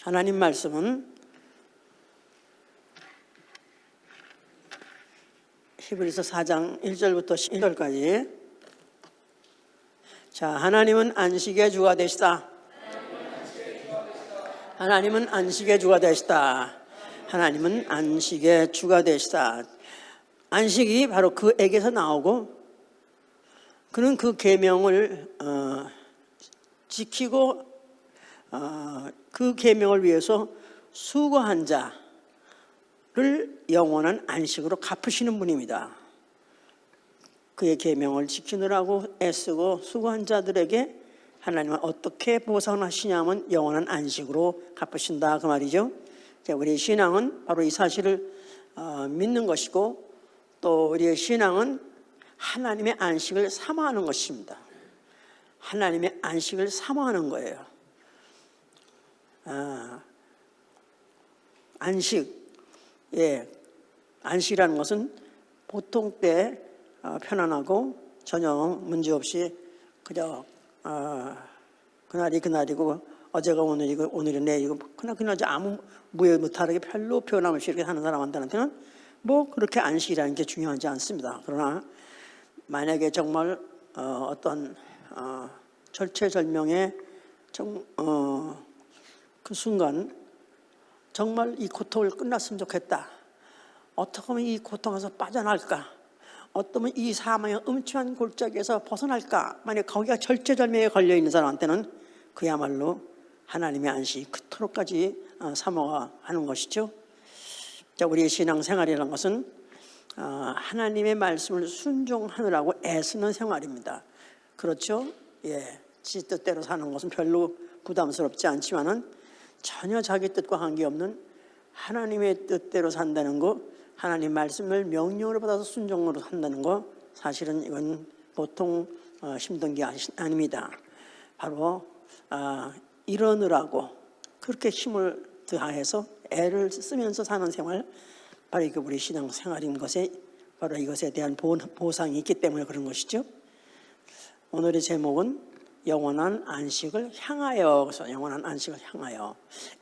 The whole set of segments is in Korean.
하나님 말씀은 히브리서 4장 1절부터 11절까지. 자, 하나님은 안식의 주가 되시다. 하나님은 안식의 주가 되시다. 하나님은 안식의 주가 되시다. 안식이 바로 그에게서 나오고, 그는 그 계명을 지키고 그 계명을 위해서 수고한 자를 영원한 안식으로 갚으시는 분입니다. 그의 계명을 지키느라고 애쓰고 수고한 자들에게 하나님은 어떻게 보상하시냐면 영원한 안식으로 갚으신다, 그 말이죠. 우리의 신앙은 바로 이 사실을 믿는 것이고, 또 우리의 신앙은 하나님의 안식을 사모하는 것입니다. 하나님의 안식을 사모하는 거예요. 안식이라는 것은 보통 때 편안하고 전혀 문제 없이 그저 그날이 그날이고 어제가 오늘이고 오늘이 내일이고 그날이 아무 무해 무탈하게 별로 변함 없이 이렇게 하는 사람한테는 뭐 그렇게 안식이라는 게 중요하지 않습니다. 그러나 만약에 정말 어떤 절체절명의 그 순간 정말 이 고통을 끝났으면 좋겠다. 어떻게 하면 이 고통에서 빠져나갈까? 어쩌면 이 사망의 음침한 골짜기에서 벗어날까? 만약 거기가 절체절명에 걸려있는 사람한테는 그야말로 하나님의 안식 그토록까지 사모하는 것이죠. 자, 우리의 신앙생활이라는 것은 하나님의 말씀을 순종하느라고 애쓰는 생활입니다. 그렇죠? 지 뜻대로 사는 것은 별로 부담스럽지 않지만은 전혀 자기 뜻과 관계없는 하나님의 뜻대로 산다는 거, 하나님 말씀을 명령으로 받아서 순종으로 산다는 거, 사실은 이건 보통 힘든 게 아닙니다. 바로 이러느라고 그렇게 힘을 다해서 애를 쓰면서 사는 생활, 바로 이게 우리 신앙생활인 것에 바로 이것에 대한 보상이 있기 때문에 그런 것이죠. 오늘의 제목은 영원한 안식을 향하여. 그래서 영원한 안식을 향하여.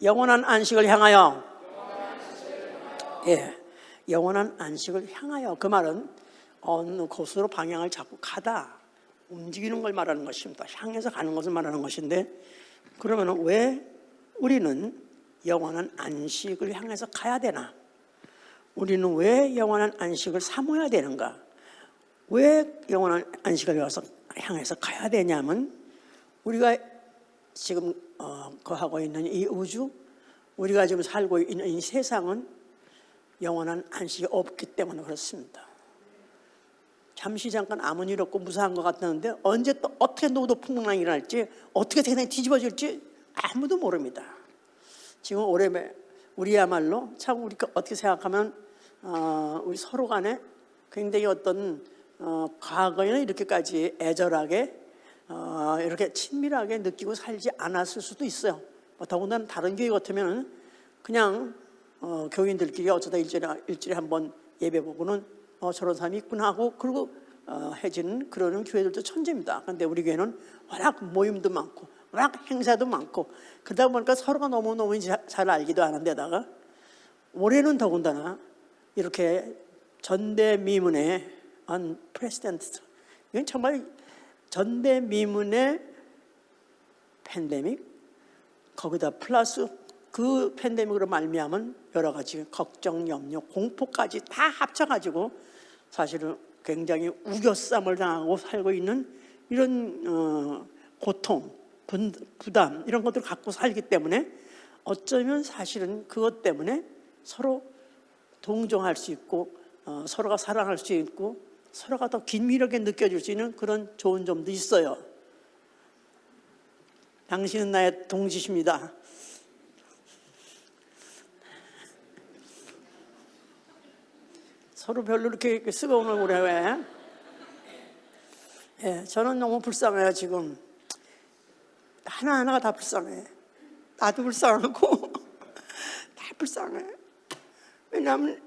영원한 안식을 향하여. 영원한 안식을 향하여. 그 말은 어느 곳으로 방향을 잡고 가다, 움직이는 걸 말하는 것입니다. 향해서 가는 것을 말하는 것인데, 그러면 왜 우리는 영원한 안식을 향해서 가야 되나? 우리는 왜 영원한 안식을 사모해야 되는가? 왜 영원한 안식을 향해서 가야 되냐면, 우리가 지금 거하고 있는 이 우주, 우리가 지금 살고 있는 이 세상은 영원한 안식이 없기 때문에 그렇습니다. 잠시 잠깐 아무 일 없고 무사한 것 같았는데 언제 또 어떻게 노도 풍랑이 일어날지, 어떻게 세상이 뒤집어질지 아무도 모릅니다. 지금 우리야말로 참 우리가 어떻게 생각하면 우리 서로 간에 굉장히 어떤 과거에는 이렇게까지 애절하게 이렇게 친밀하게 느끼고 살지 않았을 수도 있어요. 더군다나 다른 교회 같으면 그냥 교인들끼리 어쩌다 일주일에 한번 예배 보고는 저런 사람이 있구나 하고 그러고 해지는 그러는 교회들도 천재입니다. 그런데 우리 교회는 워낙 모임도 많고 워낙 행사도 많고 그러다 보니까 서로가 너무너무 잘 알기도 하는데다가 올해는 더군다나 이렇게 전대미문의 unprecedented, 이건 정말 전대미문의 팬데믹, 거기다 플러스 그 팬데믹으로 말미암은 여러 가지 걱정, 염려, 공포까지 다 합쳐가지고 사실은 굉장히 우겨쌈을 당하고 살고 있는 이런 고통, 부담 이런 것들을 갖고 살기 때문에 어쩌면 사실은 그것 때문에 서로 동정할 수 있고 서로가 사랑할 수 있고 서로가 더 긴밀하게 느껴질 수 있는 그런 좋은 점도 있어요. 당신은 나의 동지십니다. 서로 별로 이렇게 쓰거운 얼굴에 왜? 저는 너무 불쌍해요. 지금 하나하나가 다 불쌍해. 나도 불쌍하고 다 불쌍해. 왜냐하면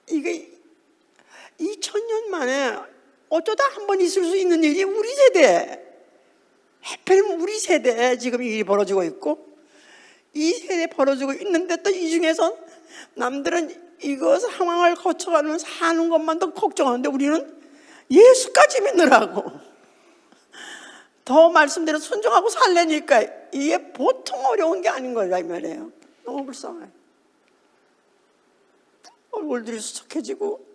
이게 2000년 만에 어쩌다 한 번 있을 수 있는 일이 우리 세대, 하필이면 우리 세대에 지금 일이 벌어지고 있고, 이 세대에 벌어지고 있는데 또 이 중에서 남들은 이거 상황을 거쳐가는 사는 것만도 걱정하는데 우리는 예수까지 믿느라고 더 말씀대로 순종하고 살려니까 이게 보통 어려운 게 아닌 거야 이 말이에요. 너무 불쌍해. 얼굴들이 수척해지고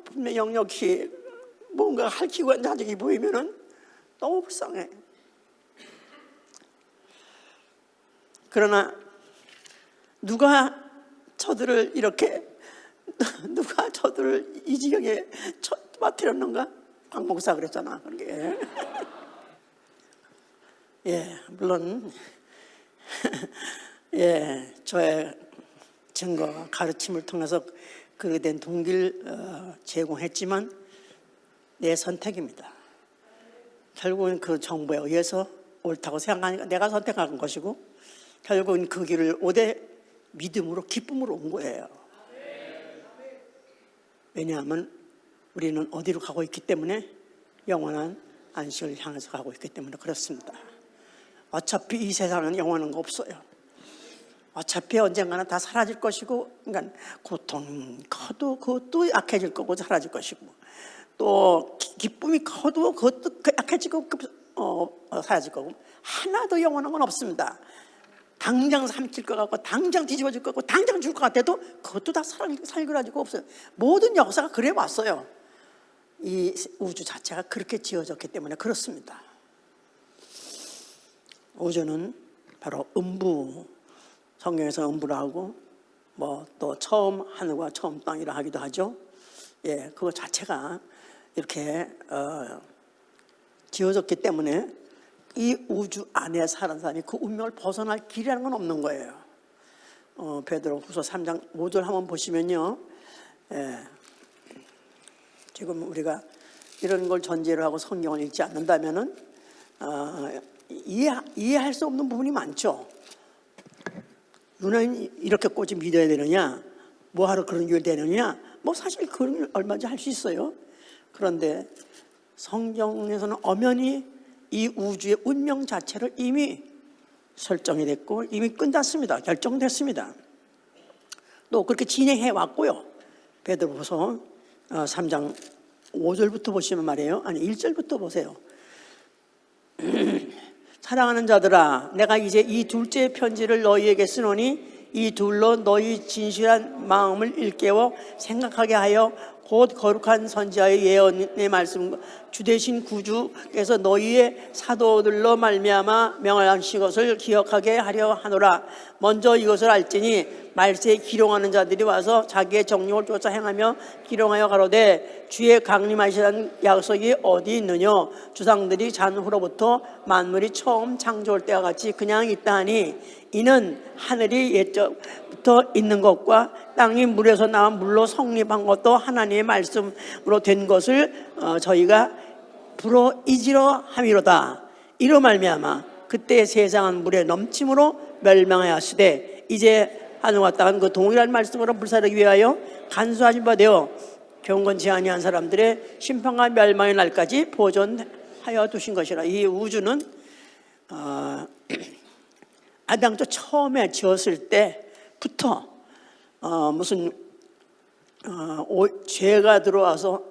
분명 역력히 뭔가 핥히고 있는 자식이 보이면은 너무 불쌍해. 그러나 누가 저들을 이 지경에 빠뜨렸는가? 박 목사 그랬잖아. 그게 예, 물론 예, 저의 증거 가르침을 통해서 그렇게 된 동기를 제공했지만 내 선택입니다. 결국은 그 정보에 의해서 옳다고 생각하니까 내가 선택한 것이고 결국은 그 길을 오대 믿음으로 기쁨으로 온 거예요. 왜냐하면 우리는 어디로 가고 있기 때문에 영원한 안식을 향해서 가고 있기 때문에 그렇습니다. 어차피 이 세상은 영원한 거 없어요. 어차피 언젠가는 다 사라질 것이고, 그러니까 고통이 커도 그것도 약해질 거고 사라질 것이고, 또 기쁨이 커도 그것도 약해지고 사라질 거고, 하나도 영원한 건 없습니다. 당장 삼킬 것 같고 당장 뒤집어질 것 같고 당장 죽을 것 같아도 그것도 다 살그라지고 없어요. 모든 역사가 그래 왔어요. 이 우주 자체가 그렇게 지어졌기 때문에 그렇습니다. 우주는 바로 음부, 성경에서 음부라 하고 뭐 또 처음 하늘과 처음 땅이라 하기도 하죠. 예, 그거 자체가 이렇게 지어졌기 때문에 이 우주 안에 사는 사람이 그 운명을 벗어날 길이라는 건 없는 거예요. 베드로후서 3장 5절 한번 보시면요. 예, 지금 우리가 이런 걸 전제로 하고 성경을 읽지 않는다면은 이해할 수 없는 부분이 많죠. 누나는 이렇게 꼬지 믿어야 되느냐? 뭐하러 그런 교회 되느냐? 뭐 사실 그런 얼마든지 할 수 있어요. 그런데 성경에서는 엄연히 이 우주의 운명 자체를 이미 설정이 됐고 이미 끝났습니다. 결정됐습니다. 또 그렇게 진행해 왔고요. 베드로후서 3장 5절부터 보시면 말이에요. 아니 1절부터 보세요. 사랑하는 자들아, 내가 이제 이 둘째 편지를 너희에게 쓰노니 이 둘로 너희 진실한 마음을 일깨워 생각하게 하여 곧 거룩한 선지자의 예언의 말씀 주되신 구주께서 너희의 사도들로 말미암아 명하신 것을 기억하게 하려 하노라. 먼저 이것을 알지니 말세에 기롱하는 자들이 와서 자기의 정욕을 쫓아 행하며 기롱하여 가로되 주의 강림하시는 약속이 어디 있느냐? 주상들이 잔후로부터 만물이 처음 창조할 때와 같이 그냥 있다 하니 이는 하늘이 옛적부터 있는 것과 땅이 물에서 나온 물로 성립한 것도 하나님의 말씀으로 된 것을 저희가 불어 잊으려 함이로다. 이로 말미암아 그때 세상은 물의 넘침으로 멸망하였으되 이제 하늘과 땅은 그 동일한 말씀으로 불사르기 위하여 간수하신 바 되어 경건치 아니한 사람들의 심판과 멸망의 날까지 보존하여 두신 것이라. 이 우주는 아담도 처음에 지었을 때부터 죄가 들어와서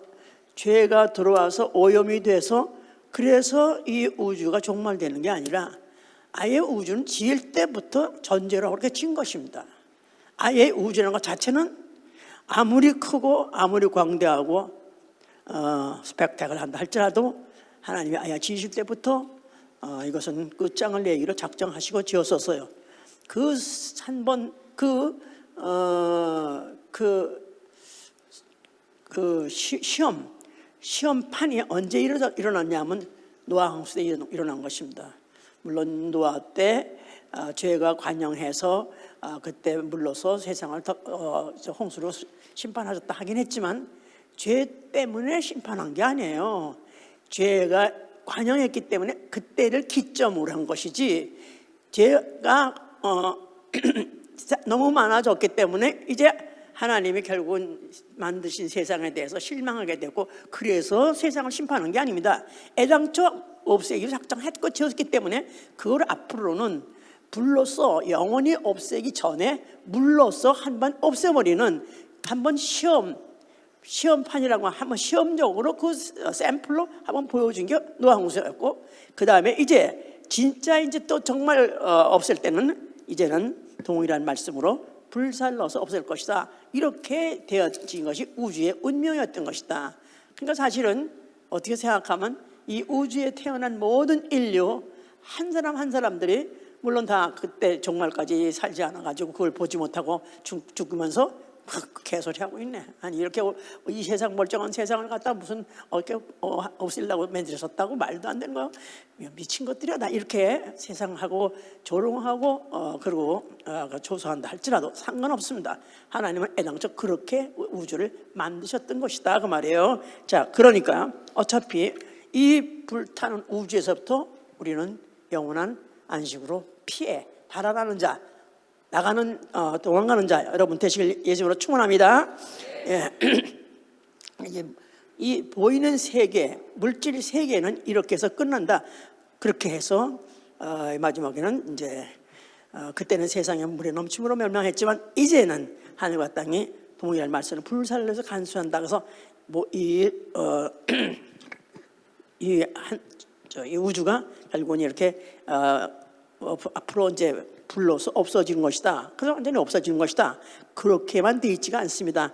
오염이 돼서 그래서 이 우주가 종말되는 게 아니라 아예 우주는 지을 때부터 전제로 그렇게 진 것입니다. 아예 우주라는 것 자체는 아무리 크고 아무리 광대하고 스펙타클 한다 할지라도 하나님이 아예 지으실 때부터 이것은 끝장을 내기로 작정하시고 지었었어요. 그 한 번 시험판이 언제 일어났냐면 노아 홍수 때 일어난 것입니다. 물론 노아 때 죄가 관영해서 그때 물러서 세상을 홍수로 심판하셨다 하긴 했지만 죄 때문에 심판한 게 아니에요. 죄가 관영했기 때문에 그때를 기점으로 한 것이지 죄가 너무 많아졌기 때문에 이제 하나님이 결국은 만드신 세상에 대해서 실망하게 되고 그래서 세상을 심판한 게 아닙니다. 애당초 없애기로 작정했고 지었기 때문에 그걸 앞으로는 불로써 영원히 없애기 전에 물로써 한번 없애버리는 한번 시험판이라고 한번 시험적으로 그 샘플로 한번 보여준 게 노아홍수였고, 그 다음에 이제 진짜 이제 또 정말 없앨 때는 이제는 동일한 말씀으로 불살라서 없앨 것이다. 이렇게 되어진 것이 우주의 운명이었던 것이다. 그러니까 사실은 어떻게 생각하면 이 우주에 태어난 모든 인류 한 사람 한 사람들이 물론 다 그때 종말까지 살지 않아가지고 그걸 보지 못하고 죽으면서 개소리하고 있네. 아니 이렇게 이 세상 멀쩡한 세상을 갖다 무슨 어떻게 없애려고 만들었다고 말도 안 되는 거야. 미친 것들이야. 나 이렇게 세상하고 조롱하고 그리고 조소한다 할지라도 상관없습니다. 하나님은 애당초 그렇게 우주를 만드셨던 것이다 그 말이에요. 자, 그러니까 어차피 이 불타는 우주에서부터 우리는 영원한 안식으로 피해 달아나는 자, 나가는 도망가는 자 여러분 되시길 예정으로 축원합니다. 예. 이제 이 보이는 세계, 물질 세계는 이렇게 해서 끝난다. 그렇게 해서 마지막에는 이제 그때는 세상의 물에 넘침으로 멸망했지만 이제는 하늘과 땅이 동일한 말씀을 불살려서 간수한다. 그래서 뭐 이 우주가 결국은 이렇게 앞으로 이제 불로서 없어지는 것이다. 그래서 완전히 없어지는 것이다. 그렇게만 되어 있지가 않습니다.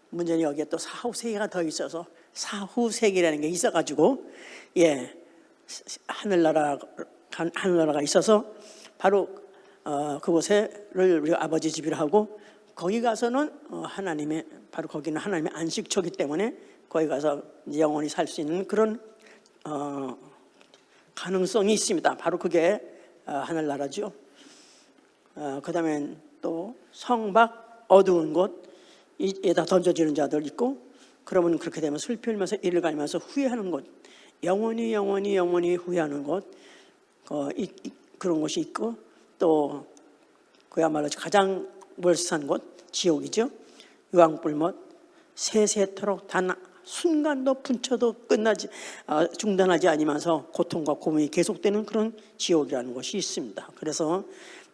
문제는 여기에 또 사후세계가 더 있어서 사후세계라는 게 있어가지고 하늘나라가 있어서 바로 그곳에를 우리 아버지 집이라 하고 거기 가서는 하나님의 바로 거기는 하나님의 안식처이기 때문에 거기 가서 영원히 살 수 있는 그런 가능성이 있습니다. 바로 그게 하늘나라죠. 그 다음에 또 성밖 어두운 곳에다 던져지는 자들 있고, 그러면 그렇게 되면 슬피 울면서 이를 갈면서 후회하는 곳, 영원히 후회하는 곳, 그런 곳이 있고, 또 그야말로 가장 멀스한 곳 지옥이죠. 유황불못 세세토록 단 순간도 분쳐도 중단하지 아니면서 고통과 고민이 계속되는 그런 지옥이라는 것이 있습니다. 그래서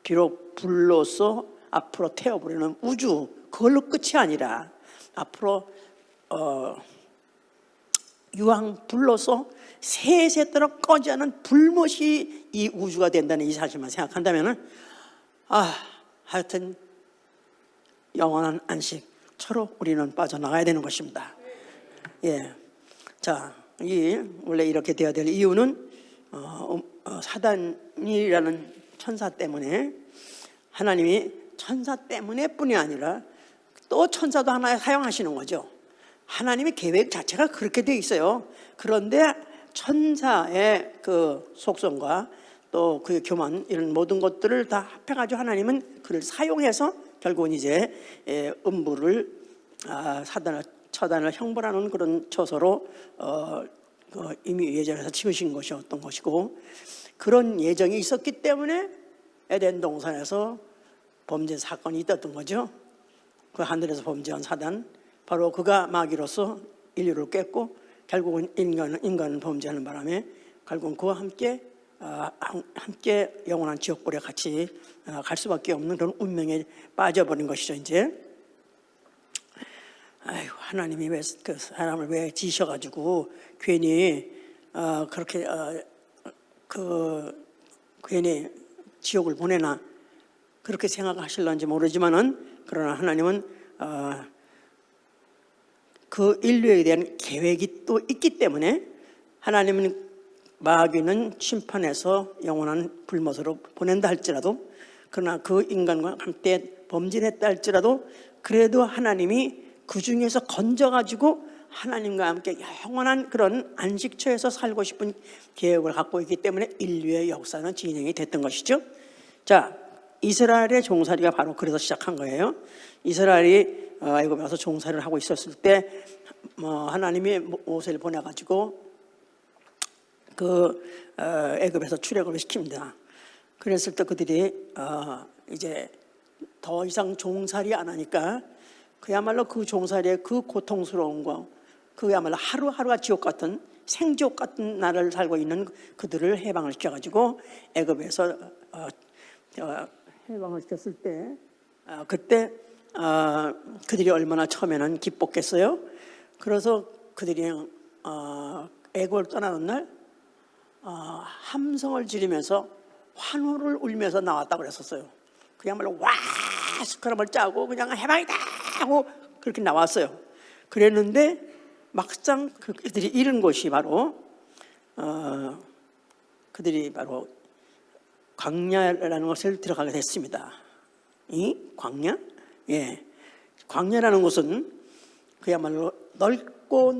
비록 불로서 앞으로 태워버리는 우주 그걸로 끝이 아니라 앞으로 유황불로서 세세토록 꺼지 않은 불못이 이 우주가 된다는 이 사실만 생각한다면 하여튼 영원한 안식처로 우리는 빠져나가야 되는 것입니다. 예, 자, 원래 이렇게 되어야 될 이유는 사단이라는 천사 때문에, 하나님이 천사 때문에 뿐이 아니라 또 천사도 하나 사용하시는 거죠. 하나님의 계획 자체가 그렇게 되어 있어요. 그런데 천사의 그 속성과 또 그 교만 이런 모든 것들을 다 합해가지고 하나님은 그를 사용해서 결국은 이제 음부를 처단을 형벌하는 그런 처소로 이미 예전에서 지으신 것이었던 것이고, 그런 예정이 있었기 때문에 에덴 동산에서 범죄 사건이 있었던 거죠. 그 하늘에서 범죄한 사단, 바로 그가 마귀로서 인류를 깼고 결국은 인간은 범죄하는 바람에 결국은 그와 함께 영원한 지옥불에 같이 갈 수밖에 없는 그런 운명에 빠져버린 것이죠. 이제 하나님이 왜 그 사람을 왜 지으셔가지고 괜히 그렇게 괜히 지옥을 보내나 그렇게 생각하실런지 모르지만은, 그러나 하나님은 그 인류에 대한 계획이 또 있기 때문에 하나님은 마귀는 심판해서 영원한 불못으로 보낸다 할지라도, 그러나 그 인간과 함께 범죄했다 할지라도 그래도 하나님이 그 중에서 건져가지고 하나님과 함께 영원한 그런 안식처에서 살고 싶은 계획을 갖고 있기 때문에 인류의 역사는 진행이 됐던 것이죠. 자, 이스라엘의 종살이가 바로 그래서 시작한 거예요. 이스라엘이 애굽에 와서 종살이를 하고 있었을 때 하나님이 모세를 보내가지고 그 애굽에서 출애굽을 시킵니다. 그랬을 때 그들이 이제 더 이상 종살이 안 하니까 그야말로 그 종살이의 그 고통스러운 거, 그야말로 하루하루가 지옥 같은 생지옥 같은 나라를 살고 있는 그들을 해방을 시켜가지고 애굽에서 해방을 시켰을 때 그때 그들이 얼마나 처음에는 기뻤겠어요. 그래서 그들이 애국을 떠나는 날 함성을 지르면서 환호를 울면서 나왔다고 그랬었어요. 그야말로 와 스크럼을 짜고 그냥 해방이다 하고 그렇게 나왔어요. 그랬는데 막상 그들이 잃은 곳이 바로 그들이 바로 광야라는 것을 들어가게 됐습니다. 이 광야? 예, 광야라는 곳은 그야말로 넓고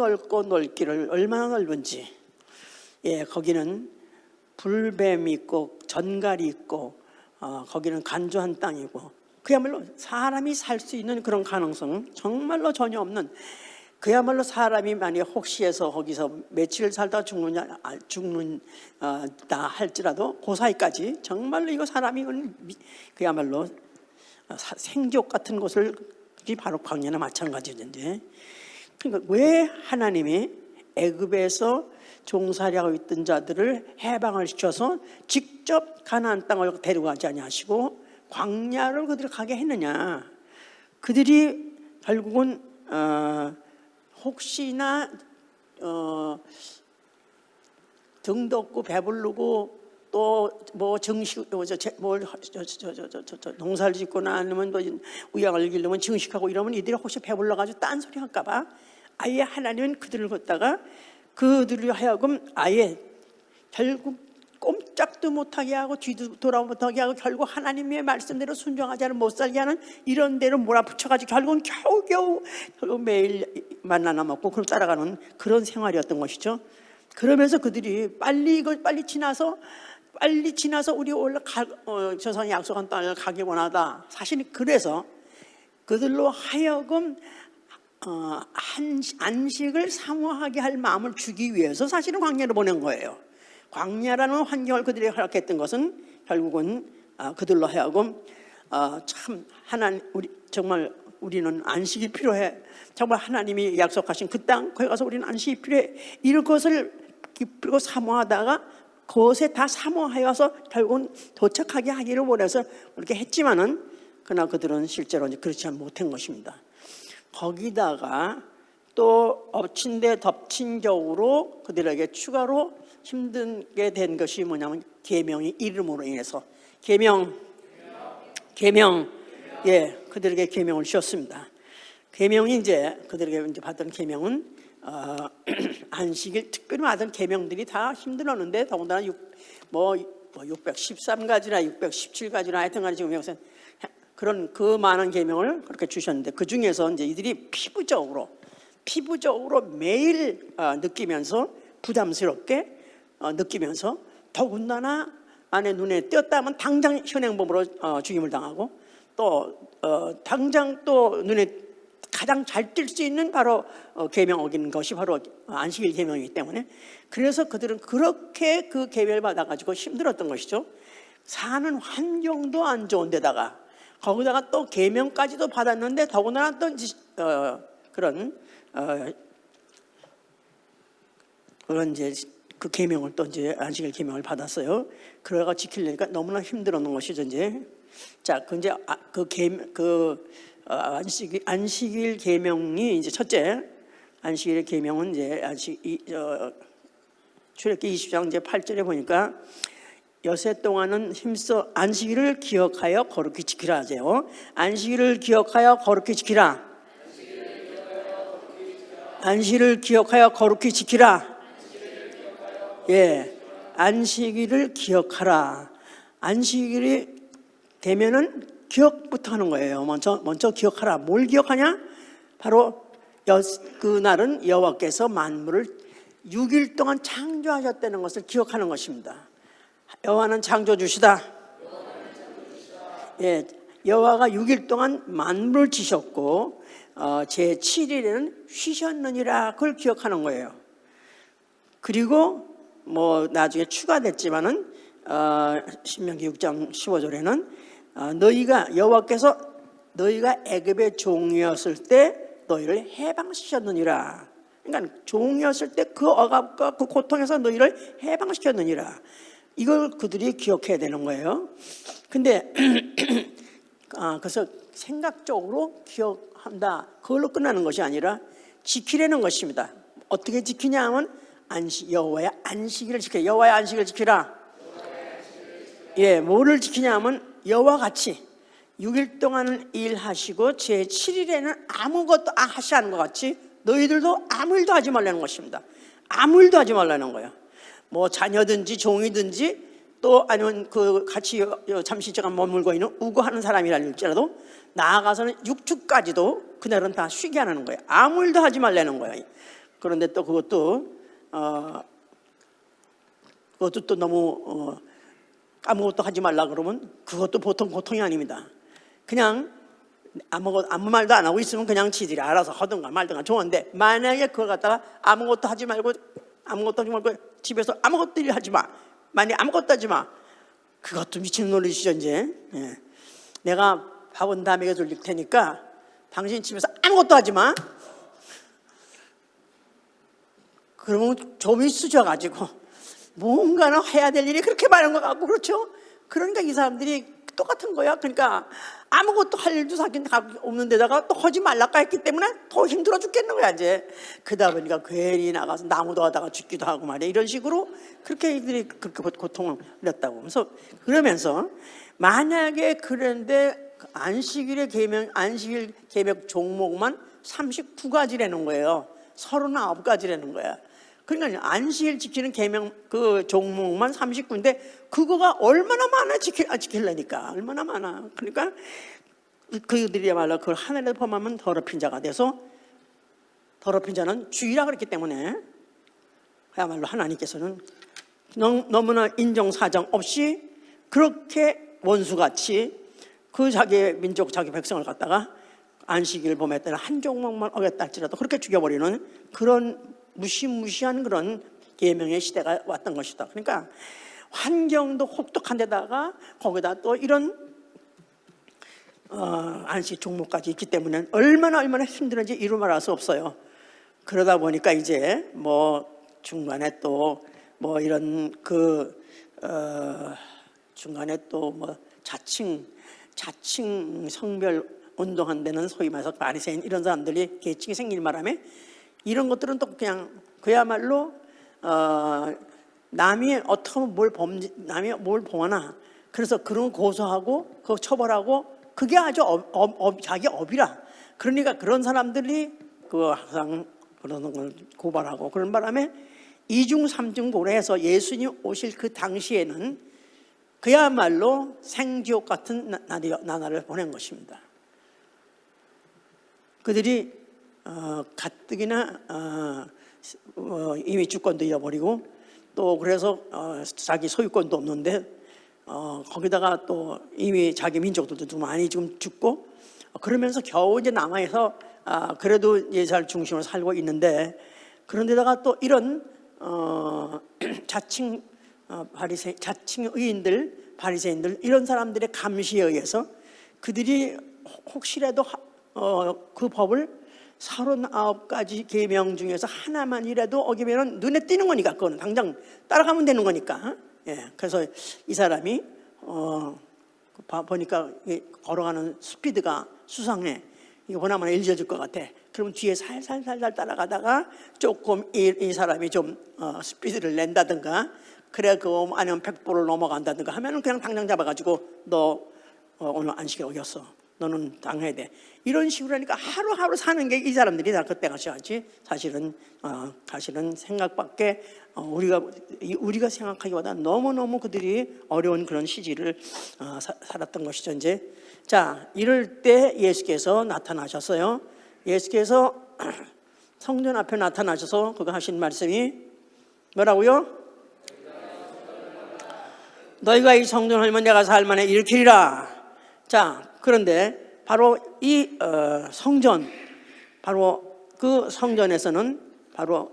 넓기를 얼마나 넓은지. 예, 거기는 불뱀이 있고 전갈이 있고 거기는 간조한 땅이고 그야말로 사람이 살 수 있는 그런 가능성 정말로 전혀 없는, 그야말로 사람이 만약에 혹시해서 거기서 며칠 살다 죽는다 할지라도 그 사이까지 정말로 이거 사람이 그야말로 생족 같은 곳을 바로 광야나 마찬가지인데, 그러니까 왜 하나님이 애굽에서 종살이하고 있던 자들을 해방을 시켜서 직접 가나안 땅을 데려가지 아니하시고 광야를 그들이 가게 했느냐? 그들이 결국은 혹시나 등도 없고 배부르고 또 뭐 정식 농사를 짓거나 아니면 또 우양을 기르면 정식하고 이러면 이들이 혹시 배불러가지고 딴소리 할까봐 아예 하나님은 그들을 걷다가 그들을 하여금 아예 결국 꼼짝도 못하게 하고 뒤도 돌아보지 못하게 하고 결국 하나님의 말씀대로 순종하지 않으면 못 살게 하는 이런 데로 몰아붙여가지고 결국은 겨우겨우 매일 만나나 먹고 그걸 따라가는 그런 생활이었던 것이죠. 그러면서 그들이 빨리 지나서 우리 원래 조상이 약속한 땅을 가기 원하다. 사실 그래서 그들로 하여금 안식을 사모하게 할 마음을 주기 위해서 사실은 광야를 보낸 거예요. 광야라는 환경을 그들이 허락했던 것은 결국은 그들로 하여금 참 하나님 정말 우리는 안식이 필요해. 정말 하나님이 약속하신 그 땅 거기 가서 우리는 안식이 필요해. 이런 것을 기쁘고 사모하다가 그것에 다 사모하여서 결국은 도착하게 하기를 원해서 그렇게 했지만은 그러나 그들은 실제로 그렇지 못한 것입니다. 거기다가 또 엎친 데 덮친 격으로 그들에게 추가로 힘들게 된 것이 뭐냐면 계명의 이름으로 인해서 계명 예, 그들에게 계명을 주셨습니다. 계명이 이제 그들에게 이제 받은 계명은 안식일 특별히 받은 계명들이 다 힘들었는데 더군다나 613가지나 617가지나 하여튼간에 지금 여기서 그런 그 많은 계명을 그렇게 주셨는데 그 중에서 이제 이들이 피부적으로 매일 느끼면서 부담스럽게 느끼면서 더군다나 안에 눈에 띄었다 하면 당장 현행범으로 죽임을 당하고 또 당장 또 눈에 가장 잘 뜰 수 있는 바로 계명 어기는 것이 바로 안식일 계명이기 때문에 그래서 그들은 그렇게 그 계명을 받아가지고 힘들었던 것이죠. 사는 환경도 안 좋은 데다가 거기다가 또 계명까지도 받았는데 더군다나 또 그런 이제 그 계명을 또 이제 안식일 계명을 받았어요. 그래가 지키려니까 너무나 힘들었는 것이죠. 이제 자, 안식일 계명이 이제 첫째 안식일 계명은 이제 출애굽기 20장 이제 8절에 보니까 여세 동안은 힘써 안식일을 기억하여 거룩히 지키라 하세요. 안식일을 기억하여 거룩히 지키라. 안식일을 기억하여 거룩히 지키라. 예, 안식일을 기억하라. 안식일이 되면은 기억부터 하는 거예요. 먼저 기억하라. 뭘 기억하냐? 바로 그날은 여호와께서 만물을 6일 동안 창조하셨다는 것을 기억하는 것입니다. 여호와는 창조주시다. 예, 여호와가 6일 동안 만물을 지셨고 제7일에는 쉬셨느니라. 그걸 기억하는 거예요. 그리고 뭐 나중에 추가됐지만은 신명기 6장 15절에는 너희가 여호와께서 너희가 애굽의 종이었을 때 너희를 해방시켰느니라. 그러니까 종이었을 때 그 억압과 그 고통에서 너희를 해방시켰느니라. 이걸 그들이 기억해야 되는 거예요. 근데 그래서 생각적으로 기억한다, 그걸로 끝나는 것이 아니라 지키려는 것입니다. 어떻게 지키냐 하면 여호와의 안식일을 지키라. 여호와의 안식일을 지키라. 예, 뭐를 지키냐 하면 여호와 같이 6일 동안은 일하시고 제7일에는 아무것도 하지 않은 것 같이 너희들도 아무 일도 하지 말라는 것입니다. 아무 일도 하지 말라는 거예요. 뭐 자녀든지 종이든지 또 아니면 같이 잠시 잠깐 머물고 있는 우고하는 사람이랄지라도 나아가서는 6주까지도 그날은 다 쉬게 하는 거예요. 아무 일도 하지 말라는 거예요. 그런데 또 그것도 또 너무 아무것도 하지 말라 그러면 그것도 보통 고통이 아닙니다. 그냥 아무 말도 안 하고 있으면 그냥 지들이 알아서 하든가 말든가 좋은데, 만약에 그걸 갖다가 아무것도 하지 말고 집에서 아무것도 하지 마, 만약에 아무것도 하지 마, 그것도 미친 놀이시죠. 이제 내가 밥은 다 먹여 돌릴 테니까 당신 집에서 아무것도 하지 마. 그러면 좀이 쓰져가지고 뭔가는 해야 될 일이 그렇게 많은 것 같고, 그렇죠? 그러니까 이 사람들이 똑같은 거야. 그러니까 아무것도 할 일도 사긴 없는 데다가 또 하지 말라고 했기 때문에 더 힘들어 죽겠는 거야. 이제 그러다 보니까 괜히 나가서 나무도 하다가 죽기도 하고 말이야. 이런 식으로 그렇게 이들이 그렇게 고통을 받았다고. 그러면서 만약에 그런데 안식일 계명 종목만 39가지라는 거예요. 39가지라는 거야. 그러니까 안식일 지키는 계명 종목만 39인데 그거가 얼마나 많아 지키려니까 얼마나 많아. 그러니까 그들이야말로 그걸 하늘에서 범하면 더럽힌 자가 돼서, 더럽힌 자는 주의라 그랬기 때문에 그야말로 하나님께서는 너무나 인정사정 없이 그렇게 원수같이 자기의 민족, 자기 백성을 갖다가 안식일 범할 때는 한 종목만 어겼다 할지라도 그렇게 죽여버리는 그런 무시무시한 그런 계명의 시대가 왔던 것이다. 그러니까 환경도 혹독한 데다가 거기다 또 이런 안식 종목까지 있기 때문에 얼마나 힘들었는지 이루 말할 수 없어요. 그러다 보니까 이제 뭐 중간에 또 뭐 이런 중간에 또 뭐 자칭 성별 운동한 데는 소위 말해서 바리새인 이런 사람들이 계층이 생길 바람에 이런 것들은 또 그냥 그야말로 남이 어떻게 하면 남이 뭘 범하나, 그래서 그런 거 고소하고 그거 처벌하고 그게 아주 자기 업이라. 그러니까 그런 사람들이 항상 그런 걸 고발하고 그런 바람에 이중 삼중 고려해서 예수님 오실 그 당시에는 그야말로 생지옥 같은 나날을 보낸 것입니다. 그들이 가뜩이나 이미 주권도 잃어버리고 또 그래서 자기 소유권도 없는데 거기다가 또 이미 자기 민족들도 좀 많이 지금 죽고 그러면서 겨우 이제 남아서 그래도 예살 중심으로 살고 있는데, 그런데다가 또 이런 자칭 의인들, 바리새인들 이런 사람들의 감시에 의해서 그들이 혹시라도 그 법을 39가지 계명 중에서 하나만이라도 어기면 눈에 띄는 거니까 그거는 당장 따라가면 되는 거니까. 예, 그래서 이 사람이 보니까 걸어가는 스피드가 수상해. 이거 보나마나 일져줄 것 같아. 그럼 뒤에 살살 따라가다가 조금 이 사람이 좀 스피드를 낸다든가, 그래 아니면 100보를 넘어간다든가 하면은 그냥 당장 잡아가지고 너 오늘 안식일 어겼어, 너는 당해야 돼. 이런 식으로 하니까 하루하루 사는 게 이 사람들이 다 그때 가셔야지. 사실은 생각밖에 우리가 생각하기보다 너무너무 그들이 어려운 그런 시기를 살았던 것이죠. 이제 자, 이럴 때 예수께서 나타나셨어요. 예수께서 성전 앞에 나타나셔서 그거 하신 말씀이 뭐라고요? 너희가 이 성전을 하면 내가 살만에 일으키리라. 자, 그런데 바로 이 성전, 바로 그 성전에서는 바로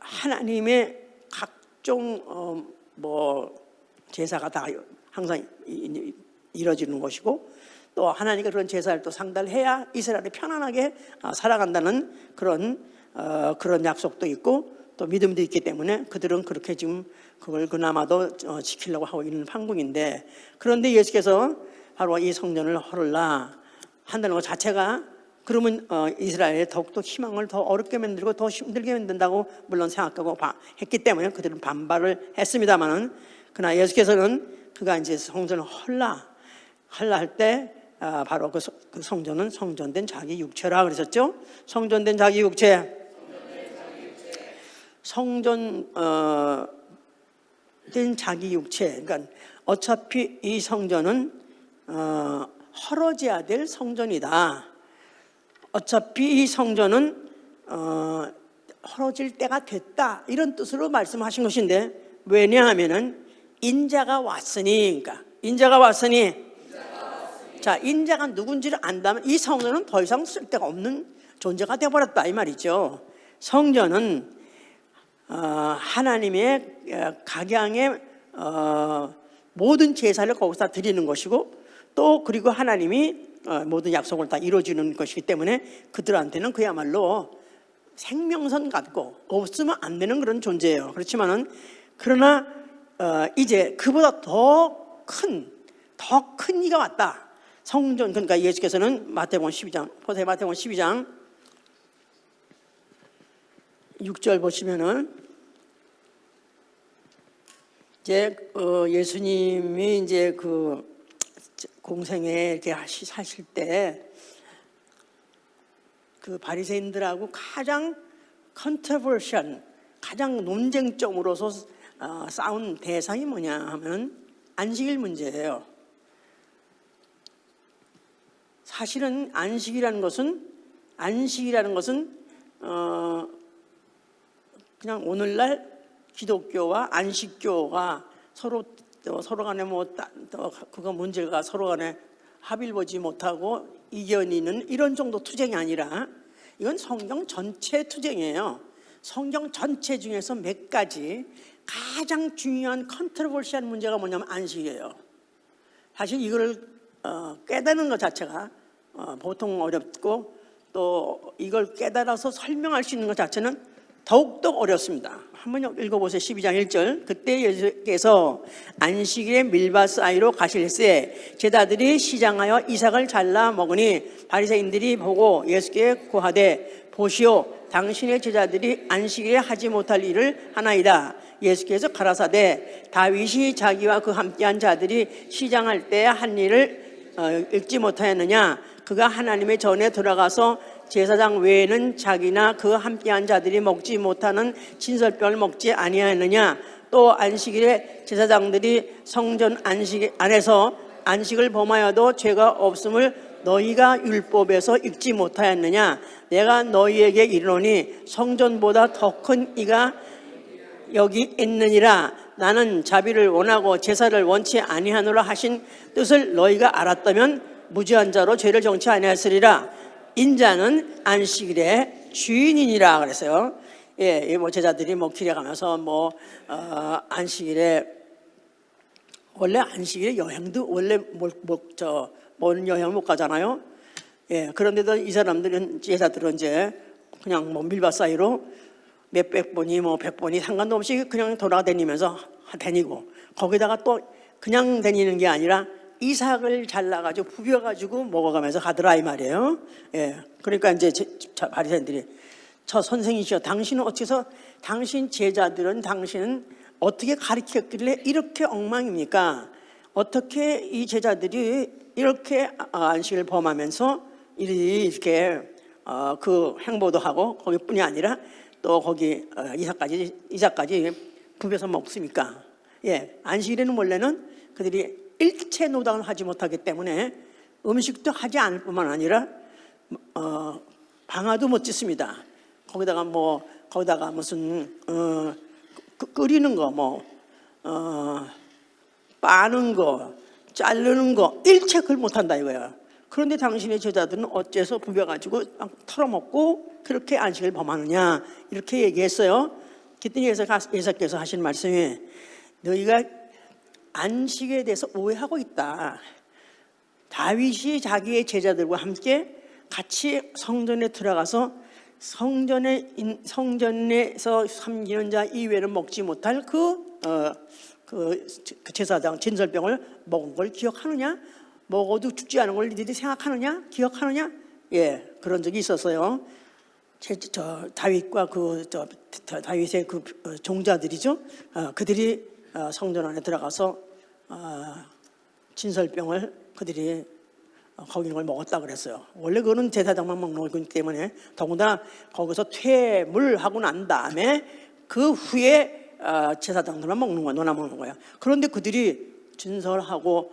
하나님의 각종 제사가 다 항상 이루어지는 것이고, 또 하나님과 그런 제사를 또 상달해야 이스라엘이 편안하게 살아간다는 그런 약속도 있고, 또 믿음도 있기 때문에 그들은 그렇게 지금 그걸 그나마도 지키려고 하고 있는 판국인데, 그런데 예수께서 바로 이 성전을 헐라 한다는 것 자체가 그러면 이스라엘에 더욱더 희망을 더 어렵게 만들고 더 힘들게 만든다고 물론 생각하고 했기 때문에 그들은 반발을 했습니다만은, 그러나 예수께서는 그가 이제 성전을 헐라 할 때 바로 그 성전은 성전된 자기 육체라 그러셨죠. 성전된 자기 육체, 성전된 자기 육체. 그러니까 어차피 이 성전은 헐어져야 될 성전이다. 어차피 이 성전은 헐어질 때가 됐다, 이런 뜻으로 말씀하신 것인데, 왜냐하면은 인자가 왔으니, 그러니까 인자가 왔으니, 자, 인자가 누군지를 안다면 이 성전은 더 이상 쓸데가 없는 존재가 되어버렸다 이 말이죠. 성전은 하나님의 각양의 모든 제사를 거기서 드리는 것이고, 또 그리고 하나님이 모든 약속을 다 이루어주는 것이기 때문에 그들한테는 그야말로 생명선 같고 없으면 안 되는 그런 존재예요. 그렇지만은 그러나 이제 그보다 더 큰 이가 왔다. 성전, 그러니까 예수께서는 마태복음 12장, 보세요. 마태복음 12장 6절 보시면은 이제 예수님이 이제 그 공생에 이렇게 사실 때 그 바리새인들하고 가장 컨트로버시한, 가장 논쟁점으로서 싸운 대상이 뭐냐 하면 안식일 문제예요. 사실은 안식이라는 것은 그냥 오늘날 기독교와 안식교가 서로 간에 그거 문제가 서로 간에 합의를 보지 못하고 이견이 있는 이런 정도 투쟁이 아니라, 이건 성경 전체 투쟁이에요. 성경 전체 중에서 몇 가지 가장 중요한 컨트로버시한 문제가 뭐냐면 안식이에요. 사실 이걸 깨닫는 것 자체가 보통 어렵고, 또 이걸 깨달아서 설명할 수 있는 것 자체는 더욱더 어렵습니다. 한번 읽어보세요. 12장 1절. 그때 예수께서 안식일에 밀밭 사이로 가실새 제자들이 시장하여 이삭을 잘라 먹으니 바리새인들이 보고 예수께 고하되 보시오, 당신의 제자들이 안식일에 하지 못할 일을 하나이다. 예수께서 가라사대 다윗이 자기와 그 함께한 자들이 시장할 때 한 일을 읽지 못하였느냐. 그가 하나님의 전에 들어가서 제사장 외에는 자기나 그 함께한 자들이 먹지 못하는 진설병을 먹지 아니하였느냐. 또 안식일에 제사장들이 성전 안식 안에서 안식을 범하여도 죄가 없음을 너희가 율법에서 읽지 못하였느냐. 내가 너희에게 이르노니 성전보다 더 큰 이가 여기 있느니라. 나는 자비를 원하고 제사를 원치 아니하노라 하신 뜻을 너희가 알았다면 무죄한 자로 죄를 정치 아니하였으리라. 인자는 안식일의 주인이니라 그랬어요. 예, 뭐 제자들이 뭐 길에 가면서 안식일에, 원래 안식일에 여행도 원래 먼 여행 못 가잖아요. 예, 그런데도 이 사람들은, 제자들은 이제 그냥 뭐 밀밭 사이로 몇백 번이 뭐 100번이 상관도 없이 그냥 돌아다니면서 다니고, 거기다가 또 그냥 다니는 게 아니라 이삭을 잘라가지고 부벼가지고 먹어가면서 가더라 이 말이에요. 예, 그러니까 이제 바리새인들이 저 선생이시여, 당신은 어째서, 당신 제자들은 당신은 어떻게 가르쳤길래 이렇게 엉망입니까? 어떻게 이 제자들이 이렇게 안식을 범하면서 이렇게 그 행보도 하고 거기뿐이 아니라 또 거기 이삭까지 부벼서 먹습니까? 예, 안식일에는 원래는 그들이 일체 노당을 하지 못하기 때문에 음식도 하지 않을 뿐만 아니라 방아도 못 찢습니다. 거기다가 무슨 끓이는 거, 빠는 거, 자르는 거, 일체 그걸 못한다 이거야. 그런데 당신의 제자들은 어째서 부벼가지고 털어먹고 그렇게 안식을 범하느냐, 이렇게 얘기했어요. 그때 예수께서 하신 말씀이, 너희가 안식에 대해서 오해하고 있다. 다윗이 자기의 제자들과 함께 같이 성전에 들어가서 성전에서 섬기는 자 이외에는 먹지 못할 그 제사장 진설병을 먹은 걸 기억하느냐? 먹어도 죽지 않은 걸 니들이 생각하느냐? 기억하느냐? 예, 그런 적이 있었어요. 다윗과 다윗의 종자들이죠. 그들이 성전 안에 들어가서 진설병을 그들이 거기 있는 걸 먹었다 그랬어요. 원래 그거는 제사장만 먹는 거기 때문에, 더군다나 거기서 퇴물하고 난 다음에 그 후에 제사장들만 먹는 거야, 너나 먹는 거야. 그런데 그들이 진설하고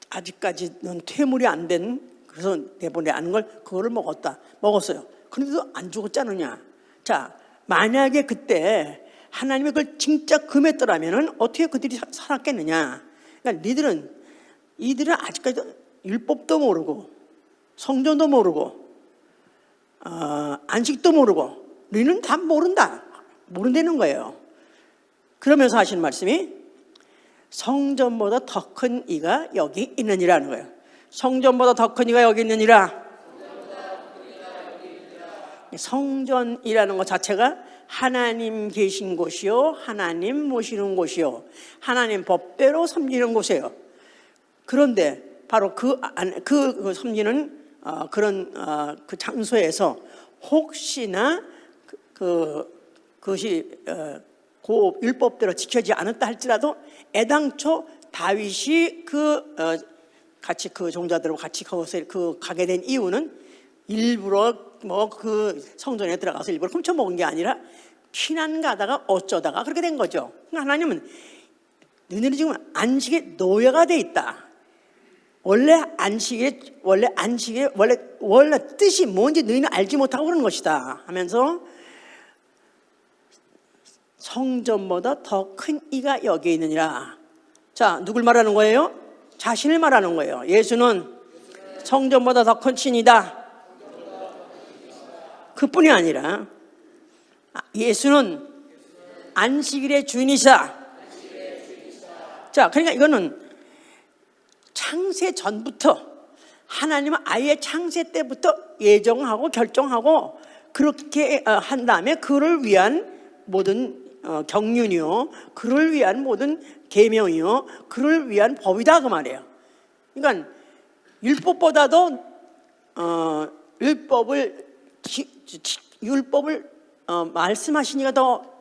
아직까지는 퇴물이 안 된, 그래서 내보내 않은 걸 그거를 먹었어요. 그런데도 안 죽었지 않느냐? 자, 만약에 그때 하나님이 그걸 진짜 금했더라면은 어떻게 그들이 살았겠느냐? 그러니까 이들은 아직까지 율법도 모르고 성전도 모르고 안식도 모르고 너희는 다 모른다는 거예요. 그러면서 하시는 말씀이 성전보다 더 큰 이가 여기 있느니라는 거예요. 성전보다 더 큰 이가 여기 있느니라. 성전이라는 것 자체가 하나님 계신 곳이요, 하나님 모시는 곳이요, 하나님 법대로 섬기는 곳이에요. 그런데 바로 그 섬기는 그런 그 장소에서 혹시나 그것이 그 율법대로 지켜지지 않았다 할지라도 애당초 다윗이 같이 그 종자들하고 같이 거기서 가게 된 이유는 일부러 그 성전에 들어가서 일부러 훔쳐 먹은 게 아니라 피난 가다가 어쩌다가 그렇게 된 거죠. 그러니까 하나님은 너희들이 지금 안식의 노예가 돼 있다. 원래 안식의 뜻이 뭔지 너희는 알지 못하고 그러는 것이다 하면서 성전보다 더 큰 이가 여기 있느니라. 자, 누굴 말하는 거예요? 자신을 말하는 거예요. 예수는 성전보다 더 큰 신이다. 그뿐이 아니라 예수는 안식일의 주인이시다. 자, 그러니까 이거는 창세 전부터 하나님은 아예 창세 때부터 예정하고 결정하고 그렇게 한 다음에 그를 위한 모든 경륜이요, 그를 위한 모든 계명이요, 그를 위한 법이다 그 말이에요. 그러니까 율법보다도 율법을 말씀하시니까 더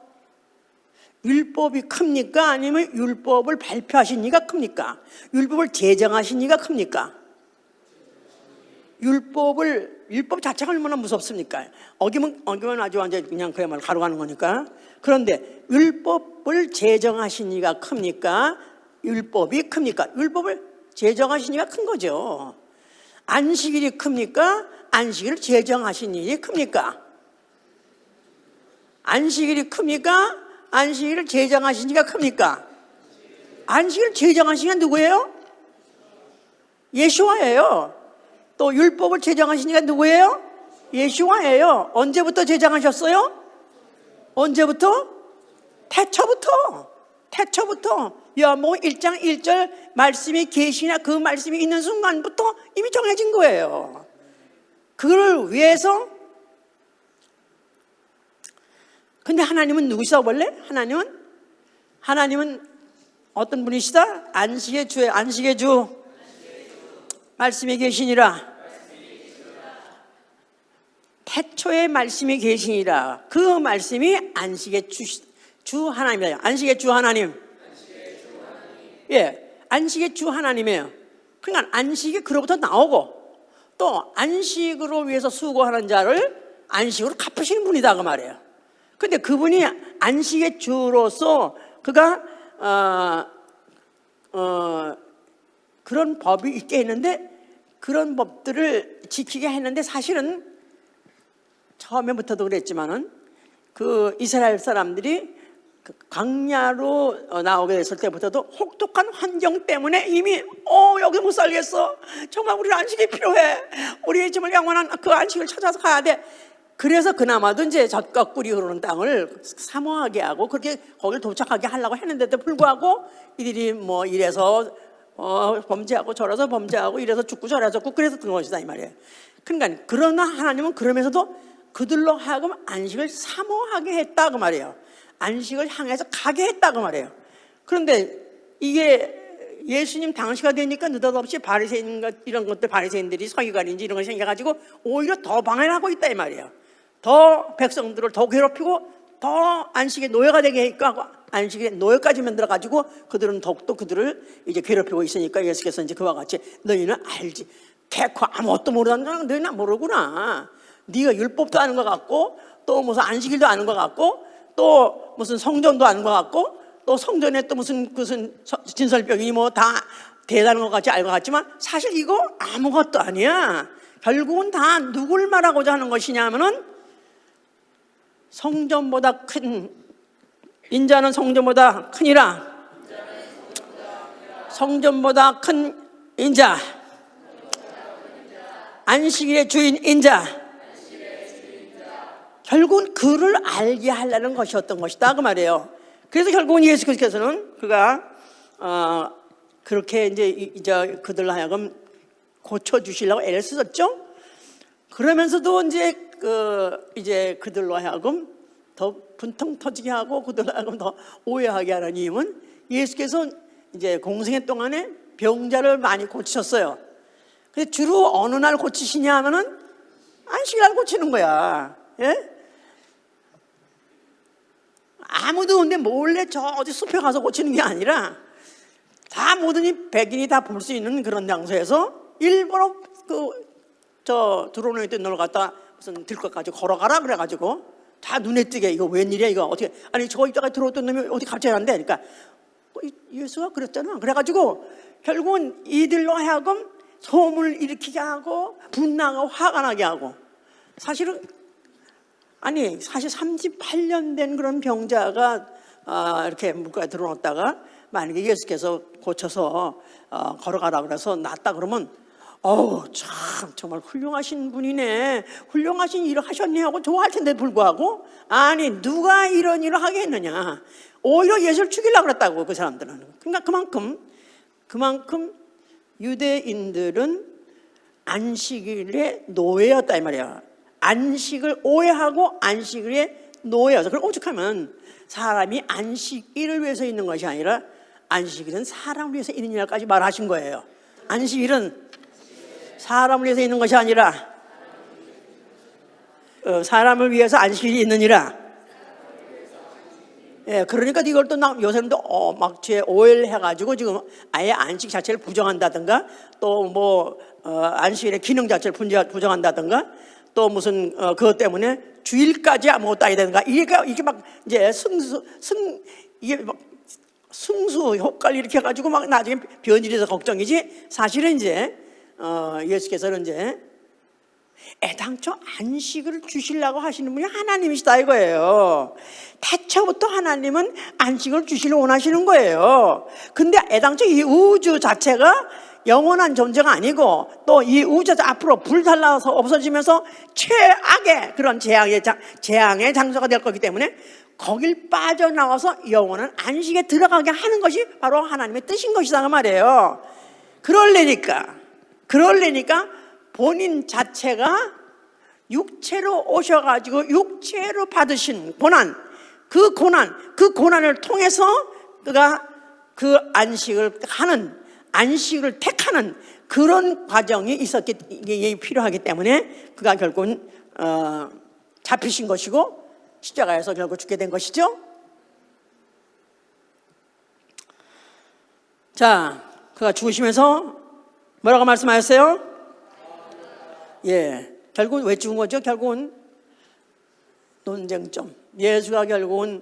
율법이 큽니까? 아니면 율법을 발표하시니까 큽니까? 율법을 제정하시니까 큽니까? 율법 자체가 얼마나 무섭습니까? 어기면 아주 완전 그냥 그야말로 가로가는 거니까. 그런데 율법을 제정하시니까 큽니까? 율법이 큽니까? 율법을 제정하시니까 큰 거죠. 안식일이 큽니까? 안식일을 제정하신 일이 큽니까? 안식일이 큽니까? 안식일을 제정하시니까 큽니까? 안식일을 제정하시니까 누구예요? 예수와예요. 또 율법을 제정하시니까 누구예요? 예수와예요. 언제부터 제정하셨어요? 언제부터? 태초부터 요한복음 1장 1절 말씀이 계시나 그 말씀이 있는 순간부터 이미 정해진 거예요. 그걸 위해서. 근데 하나님은 누구시다 원래? 하나님은 어떤 분이시다? 안식의 주 말씀이 계시니라. 태초에 말씀이 계시니라. 그 말씀이 안식의 주 하나님이에요. 안식의 주 하나님. 예, 안식의 주 하나님이에요. 그러니까 안식이 그로부터 나오고 또 안식으로 위해서 수고하는 자를 안식으로 갚으시는 분이다 그 말이에요. 근데 그분이 안식의 주로서 그가 그런 법이 있게 했는데 그런 법들을 지키게 했는데 사실은 처음에부터도 그랬지만은 그 이스라엘 사람들이 그 광야로 나오게 됐을 때부터도 혹독한 환경 때문에 이미 여기 못 살겠어. 정말 우리 안식이 필요해. 우리 정말 영원한 그 안식을 찾아서 가야 돼. 그래서 그나마도 이제 젖과 꿀이 흐르는 땅을 사모하게 하고 그렇게 거기를 도착하게 하려고 했는데도 불구하고 이들이 뭐 이래서 범죄하고 저래서 범죄하고 이래서 죽고 저래서 죽고 그래서 그런 것이다 이 말이에요. 그러니까 그러나 하나님은 그러면서도 그들로 하여금 안식을 사모하게 했다 그 말이에요. 안식을 향해서 가게 했다 그 말이에요. 그런데 이게 예수님 당시가 되니까 느닷없이 바리새인 이런 것들, 바리새인들이 서기관인지 이런 걸 생겨가지고 오히려 더 방해하고 있다 이 말이에요. 더 백성들을 더 괴롭히고 더 안식의 노예가 되게 하고 안식의 노예까지 만들어가지고 그들은 더욱더 그들을 이제 괴롭히고 있으니까 예수께서 이제 그와 같이 너희는 알지, 개코 아무것도 모르는 사람 너희는 모르구나. 네가 율법도 아는 것 같고 또 무슨 안식일도 아는 것 같고 또 무슨 성전도 아는 것 같고 또 성전에 또 무슨 진설병이 뭐 다 대단한 것 같이 알고 같지만 사실 이거 아무것도 아니야. 결국은 다 누굴 말하고자 하는 것이냐 하면은 성전보다 큰 인자는 성전보다 크니라. 성전보다 큰 인자, 안식일의 주인 인자, 결국은 그를 알게 하려는 것이었던 것이다 그 말이에요. 그래서 결국은 예수께서는 그가 그렇게 이제 그들로 하여금 고쳐주시려고 애를 쓰셨죠. 그러면서도 이제 그들로 하여금 더 분통 터지게 하고 그들로 하여금 더 오해하게 하는 이유는 예수께서 이제 공생애 동안에 병자를 많이 고치셨어요. 근데 주로 어느 날 고치시냐 하면은 안식일 고치는 거야. 예? 아무도 근데 몰래 저 어디 숲에 가서 고치는 게 아니라 다 모든 백인이 다 볼 수 있는 그런 장소에서 일부러 들어오는 때 널 갖다 무슨 들것까지 걸어가라 그래가지고 다 눈에 띄게 이거 웬일이야 이거 어떻게 아니 저 이따가 들어왔던 놈이 어디 갑자기 한대. 그러니까 예수가 그랬잖아. 그래가지고 결국은 이들로 하여금 소문을 일으키게 하고 분나고 화가 나게 하고 사실 38년 된 그런 병자가 이렇게 물가에 들어놓다가 만약에 예수께서 고쳐서 걸어가라 그래서 낫다 그러면 참 정말 훌륭하신 분이네, 훌륭하신 일을 하셨네 하고 좋아할 텐데 불구하고 아니 누가 이런 일을 하게 했느냐, 오히려 예수를 죽이려고 그랬다고 그 사람들은. 그러니까 그만큼 유대인들은 안식일의 노예였다 이 말이야. 안식을 오해하고 안식일의 노예여서. 그럼 오죽하면 사람이 안식일을 위해서 있는 것이 아니라 안식일은 사람을 위해서 있는 일까지 말하신 거예요. 안식일은 사람을 위해서 있는 것이 아니라 사람을 위해서 안식일이 있느니라. 예, 그러니까 이걸 또 요새도 막 제 오해를 해가지고 지금 아예 안식 자체를 부정한다든가 또 뭐 안식일의 기능 자체를 부정한다든가 또 무슨 그것 때문에 주일까지 아무것도 아니야 되는가 이게 막 이제 이게 막 승수 효과를 이렇게 해가지고 막 나중에 변질이 돼서 걱정이지. 사실은 이제 예수께서는 이제 애당초 안식을 주시려고 하시는 분이 하나님이시다 이거예요. 태초부터 하나님은 안식을 주시려 원하시는 거예요. 근데 애당초 이 우주 자체가 영원한 존재가 아니고 또 이 우주에서 앞으로 불살라서 없어지면서 최악의 그런 재앙의 장소가 될 거기 때문에 거길 빠져나와서 영원한 안식에 들어가게 하는 것이 바로 하나님의 뜻인 것이다 그 말이에요. 그러려니까 본인 자체가 육체로 오셔가지고 육체로 받으신 고난, 그 고난을 통해서 그가 그 안식을 택하는 그런 과정이 이게 필요하기 때문에 그가 결국은 잡히신 것이고 십자가에서 결국 죽게 된 것이죠. 자, 그가 죽으시면서 뭐라고 말씀하셨어요? 예, 결국은 왜 죽은 거죠? 결국은 논쟁점. 예수가 결국은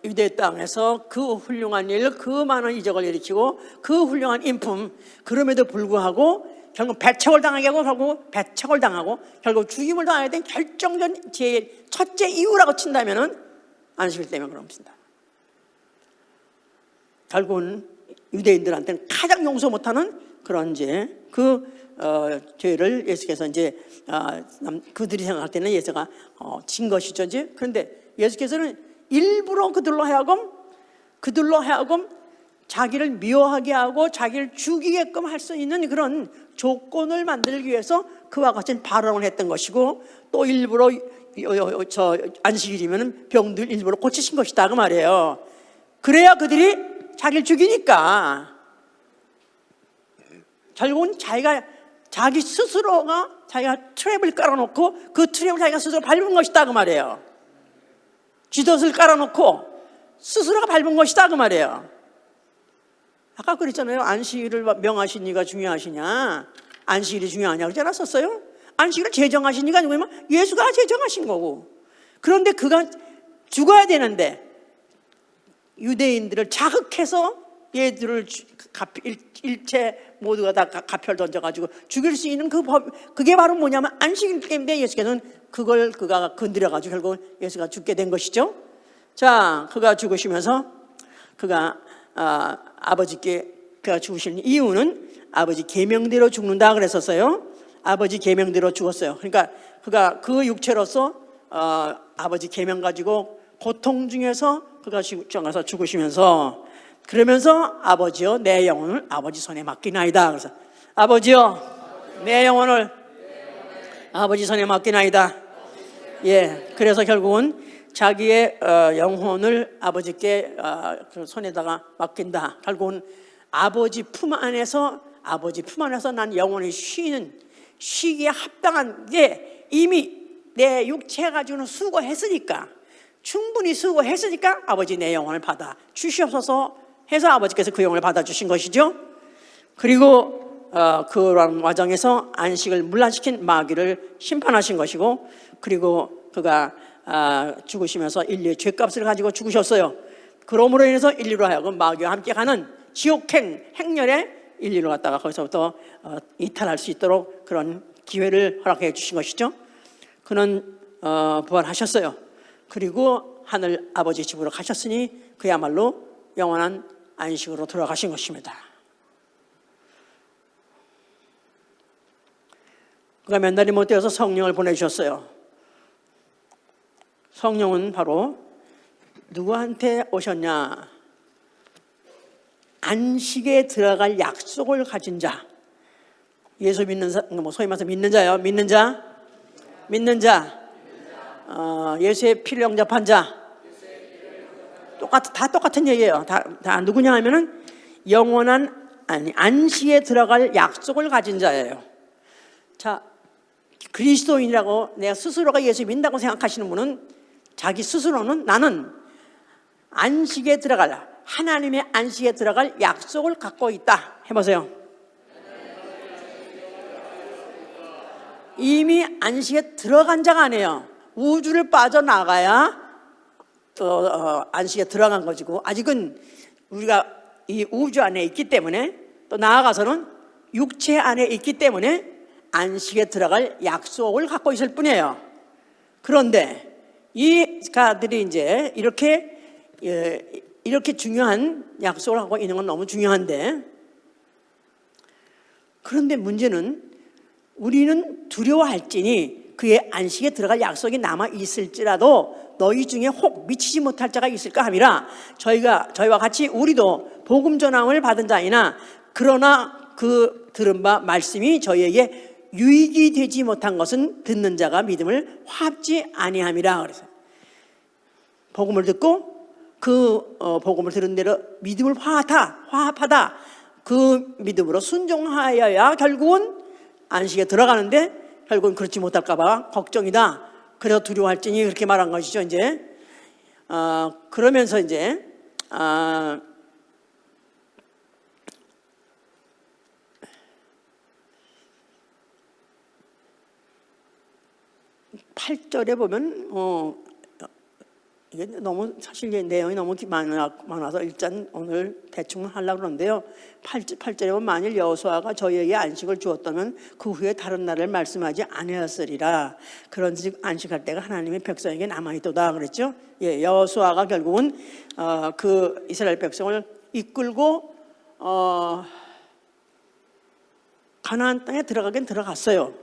유대 땅에서 그 훌륭한 일, 그 많은 이적을 일으키고 그 훌륭한 인품, 그럼에도 불구하고 결국 배척을 당하고 결국 죽임을 당하게 된 결정적 제일 첫째 이유라고 친다면은 안식일 때문에 그렇습니다. 결국은 유대인들한테는 가장 용서 못하는 그런 죄를 예수께서 그들이 생각할 때는 예수가 진 것이죠. 그런데 예수께서는 일부러 그들로 하여금 자기를 미워하게 하고 자기를 죽이게끔 할 수 있는 그런 조건을 만들기 위해서 그와 같은 발언을 했던 것이고, 또 일부러 저 안식일이면 병들 일부러 고치신 것이다 그 말이에요. 그래야 그들이 자기를 죽이니까 결국은 자기 스스로가 자기가 트랩을 깔아놓고 그 트랩을 자기가 스스로 밟은 것이다 그 말이에요. 쥐덫을 깔아놓고 스스로가 밟은 것이다 그 말이에요. 아까 그랬잖아요. 안식일을 명하신 이가 중요하시냐, 안식일이 중요하냐 그러지 않았었어요? 안식일을 제정하신 이가 누구냐면 예수가 제정하신 거고, 그런데 그가 죽어야 되는데 유대인들을 자극해서 얘들을 일체 모두가 다 가표를 던져가지고 죽일 수 있는 그 법, 그게 바로 뭐냐면 안식일 때문에 예수께서는 그걸 그가 건드려가지고 결국 예수가 죽게 된 것이죠. 자, 그가 죽으시면서 그가 아버지께 그가 죽으신 이유는 아버지 계명대로 죽는다 그랬었어요. 아버지 계명대로 죽었어요. 그러니까 그가 그 육체로서 아버지 계명 가지고 고통 중에서 그가 죽으시면서 그러면서 아버지여 내 영혼을 아버지 손에 맡기나이다. 그래서 아버지여 내 영혼을 아버지 손에 맡기나이다. 예, 그래서 결국은 자기의 영혼을 아버지께 그 손에다가 맡긴다. 결국은 아버지 품 안에서 난 영혼이 쉬기에 합당한 게 이미 내 육체 가지고는 수고했으니까, 충분히 수고했으니까 아버지 내 영혼을 받아 주시옵소서 해서 아버지께서 그 영혼을 받아 주신 것이죠. 그리고 그런 과정에서 안식을 문란시킨 마귀를 심판하신 것이고, 그리고 그가 죽으시면서 인류의 죄값을 가지고 죽으셨어요. 그러므로 인해서 인류로 하여금 마귀와 함께 가는 지옥행 행렬에 인류를 갖다가 거기서부터 이탈할 수 있도록 그런 기회를 허락해 주신 것이죠. 그는 부활하셨어요. 그리고 하늘 아버지 집으로 가셨으니 그야말로 영원한 안식으로 들어가신 것입니다. 그가 몇 날이 못 되어서 성령을 보내주셨어요. 성령은 바로 누구한테 오셨냐? 안식에 들어갈 약속을 가진 자, 예수 믿는 자, 소위 말해서 믿는 자요. 믿는 자, 예수의 피를 영접한 자, 다 똑같은 얘기예요. 다 누구냐 하면은 영원한 안식에 들어갈 약속을 가진 자예요. 자, 그리스도인이라고 내가 스스로가 예수 믿는다고 생각하시는 분은 자기 스스로는 나는 안식에 들어갈, 하나님의 안식에 들어갈 약속을 갖고 있다 해보세요. 이미 안식에 들어간 자가 아니에요. 우주를 빠져나가야 안식에 들어간 것이고, 아직은 우리가 이 우주 안에 있기 때문에, 또 나아가서는 육체 안에 있기 때문에 안식에 들어갈 약속을 갖고 있을 뿐이에요. 그런데 이 가들이 이제 이렇게 중요한 약속을 하고 있는 건 너무 중요한데, 그런데 문제는 우리는 두려워할지니 그의 안식에 들어갈 약속이 남아 있을지라도 너희 중에 혹 미치지 못할 자가 있을까 함이라. 저희와 같이 우리도 복음 전함을 받은 자이나 그러나 그 들은 바 말씀이 저희에게 유익이 되지 못한 것은 듣는 자가 믿음을 화합지 아니함이라. 그래서 복음을 듣고 그 복음을 들은 대로 믿음을 화합하다. 그 믿음으로 순종하여야 결국은 안식에 들어가는데, 결국은 그렇지 못할까 봐 걱정이다. 그래서 두려워할지니 그렇게 말한 것이죠. 이제 그러면서 이제 8절에 보면 이게 너무 사실 내용이 너무 많아서 일단 오늘 대충 하려고 그러는데요. 8절에 보면 만일 여호수아가 저희에게 안식을 주었다면 그 후에 다른 날을 말씀하지 아니하였으리라. 그런즉 안식할 때가 하나님의 백성에게 남아있도다 그랬죠. 예, 여호수아가 결국은 그 이스라엘 백성을 이끌고 가나안 땅에 들어가긴 들어갔어요.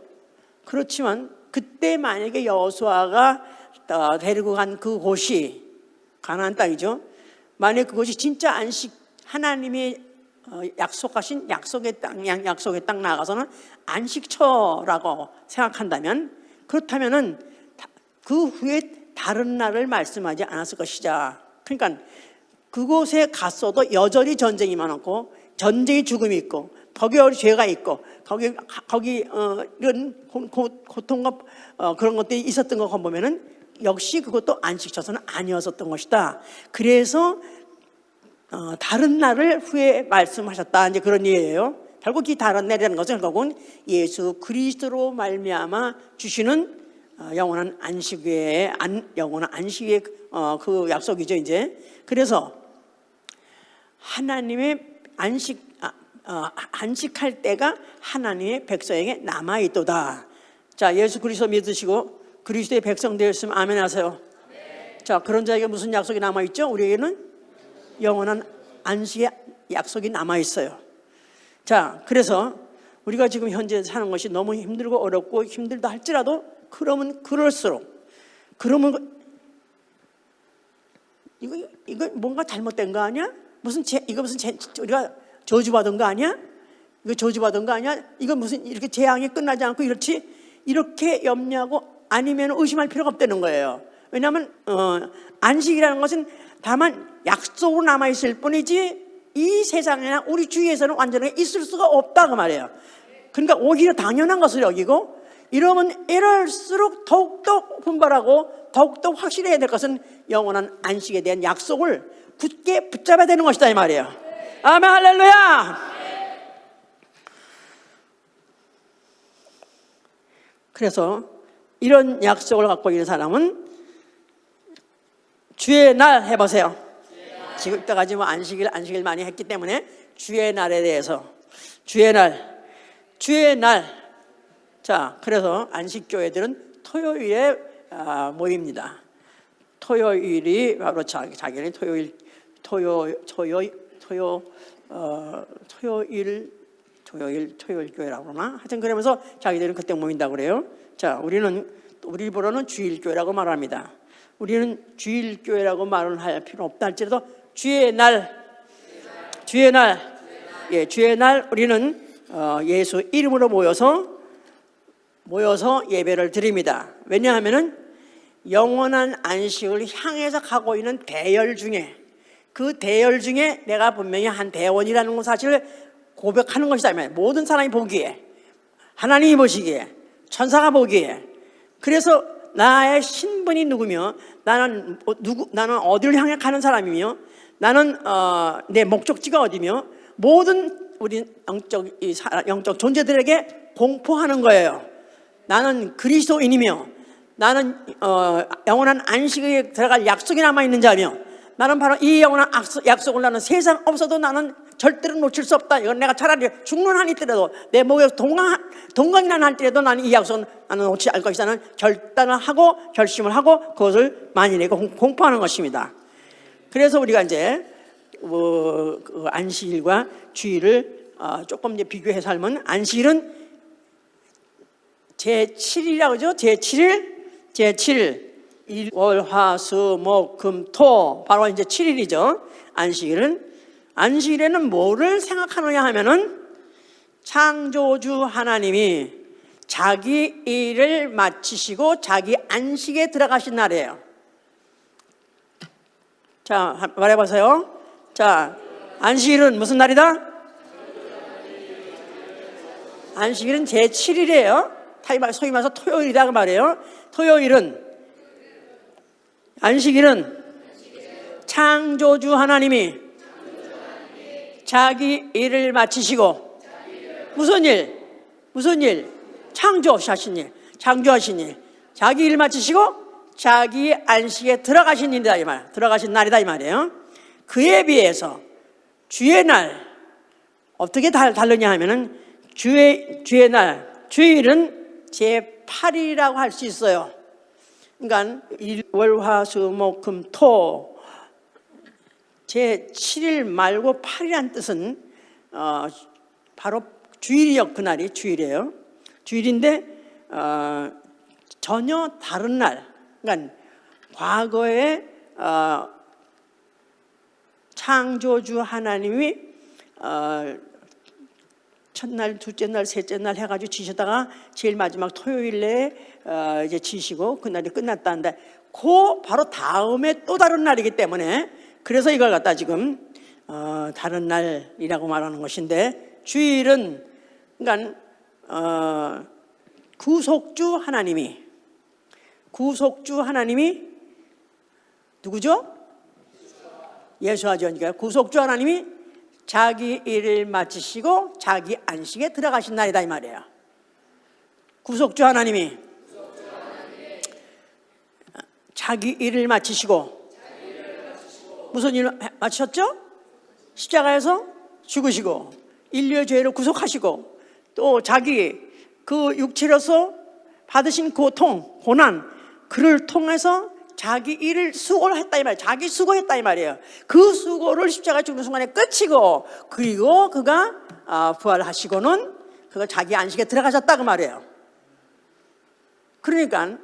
그렇지만 그때 만약에 여호수아가 데리고 간 그곳이 가나안 땅이죠. 만약 그곳이 진짜 안식, 하나님의 약속하신 약속의 땅 나아가서는 안식처라고 생각한다면, 그렇다면은 그 후에 다른 날을 말씀하지 않았을 것이자, 그러니까 그곳에 갔어도 여전히 전쟁이 많았고, 전쟁의 죽음이 있고, 거기 죄가 있고, 거기 이런 고통과 그런 것들이 있었던 거 보면은 역시 그것도 안식처는 아니었었던 것이다. 그래서 다른 날을 후에 말씀하셨다, 이제 그런 얘기예요. 결국 이 다른 날이라는 것은 결국은 예수 그리스도로 말미암아 주시는 영원한 안식의 영원한 안식의 그 약속이죠, 이제. 그래서 하나님의 안식할 때가 하나님의 백성에게 남아 있도다. 자, 예수 그리스도 믿으시고 그리스도의 백성 되었으면 아멘 하세요. 자, 그런 자에게 무슨 약속이 남아 있죠? 우리에게는 영원한 안식의 약속이 남아 있어요. 자, 그래서 우리가 지금 현재 사는 것이 너무 힘들고 어렵고 힘들다 할지라도, 그러면 그럴수록, 그러면 이거 뭔가 잘못된 거 아니야? 우리가 저주받은 거 아니야? 이거 저주받은 거 아니야? 이거 무슨 이렇게 재앙이 끝나지 않고 이렇지? 이렇게 염려하고 아니면 의심할 필요가 없다는 거예요. 왜냐하면 안식이라는 것은 다만 약속으로 남아있을 뿐이지 이 세상이나 우리 주위에서는 완전히 있을 수가 없다, 그 말이에요. 그러니까 오히려 당연한 것을 여기고, 이럴수록 더욱더 분발하고 더욱더 확실해야 될 것은 영원한 안식에 대한 약속을 굳게 붙잡아야 되는 것이다, 이 말이에요. 아멘, 할렐루야. 그래서 이런 약속을 갖고 있는 사람은 주의 날 해보세요. 지금 이때까지 뭐 안식일 많이 했기 때문에 주의 날에 대해서, 주의 날. 자, 그래서 안식교회들은 토요일에 모입니다. 토요일이 바로 자기는 토요일 교회라고 그러나, 하여튼 그러면서 자기들은 그때 모인다고 그래요. 자, 우리 입으로는 주일교회라고 말합니다. 우리는 주일교회라고 말은 할 필요 없다 할지라도 주의 날, 예, 주의 날 우리는 예수 이름으로 모여서 예배를 드립니다. 왜냐하면은 영원한 안식을 향해서 가고 있는 대열 중에, 그 대열 중에 내가 분명히 한 대원이라는 사실을 고백하는 것이다. 모든 사람이 보기에, 하나님이 보시기에, 천사가 보기에. 그래서 나의 신분이 누구며, 나는 어디를 향해 가는 사람이며, 나는 내 목적지가 어디며, 모든 우리 영적 존재들에게 공포하는 거예요. 나는 그리스도인이며, 나는 영원한 안식에 들어갈 약속이 남아있는 자며, 나는 바로 이 영원한 약속을 나는 세상 없어도 나는 절대로 놓칠 수 없다. 이건 내가 차라리 죽는 한이 있더라도, 내 목에 동강이나 할지라도 나는 이 약속은 나는 놓지 않을 것이다. 나는 결단을 하고 결심을 하고 그것을 만인에게 공포하는 것입니다. 그래서 우리가 이제 그 안식일과 주일을 조금 이제 비교해 살면, 안식일은 제7일이라고 그러죠. 제7일. 일, 월, 화, 수, 목, 금, 토, 바로 이제 7일이죠. 안식일에는 뭐를 생각하느냐 하면은 창조주 하나님이 자기 일을 마치시고 자기 안식에 들어가신 날이에요. 자, 말해보세요. 자, 안식일은 무슨 날이다? 안식일은 제7일이에요. 소위 말해서 토요일이다, 그 말이에요. 안식일은 창조주 하나님이 자기 일을 마치시고, 무슨 일? 창조하신 일. 자기 일을 마치시고 자기 안식에 들어가신 일이다, 이 말. 들어가신 날이다, 이 말이에요. 그에 비해서 주의 날 어떻게 다르냐 하면은, 주의 날, 주일은 제8일이라고 할 수 있어요. 그러니까 일, 월, 화, 수, 목, 금, 토, 제7일 말고 8이라는 뜻은 바로 주일이요. 그날이 주일이에요. 주일인데 전혀 다른 날. 그러니까 과거에 창조주 하나님이 첫날, 둘째 날, 셋째 날 해가지고 지시다가 제일 마지막 토요일에 이제 지시고 그날이 끝났다는데 그 바로 다음에 또 다른 날이기 때문에 그래서 이걸 갖다 지금 다른 날이라고 말하는 것인데 주일은 그러니까 구속주 하나님이 누구죠? 예수하죠. 그러니까 구속주 하나님이 자기 일을 마치시고 자기 안식에 들어가신 날이다 이 말이에요. 구속주 하나님이 자기 일을 마치시고 무슨 일을 마치셨죠? 십자가에서 죽으시고 인류의 죄를 구속하시고 또 자기 그 육체로서 받으신 고통, 고난 그를 통해서 자기 일을 수고를 했다 이 말이에요. 자기 수고했다 이 말이에요. 그 수고를 십자가에 죽는 순간에 끝이고 그리고 그가 부활하시고는 그가 자기 안식에 들어가셨다 그 말이에요. 그러니까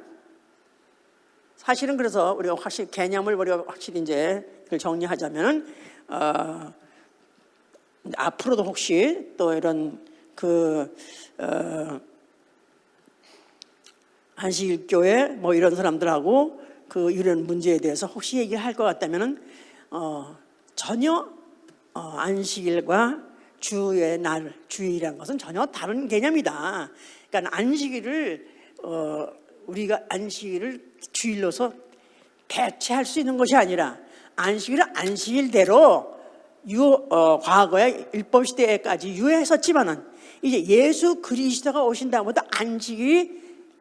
사실은 그래서 우리가 확실히 개념을 우리가 확실히 이제 그걸 정리하자면은 앞으로도 혹시 또 이런 안식일교회 뭐 이런 사람들하고 그 이런 문제에 대해서 혹시 얘기를 할 것 같다면은 전혀 안식일과 주의 날, 주일이라는 것은 전혀 다른 개념이다. 그러니까 안식일을 우리가 안식일을 주일로서 대체할 수 있는 것이 아니라 안식일은 안식일대로 과거에 율법 시대까지 유효했었지만은 이제 예수 그리스도가 오신 다음부터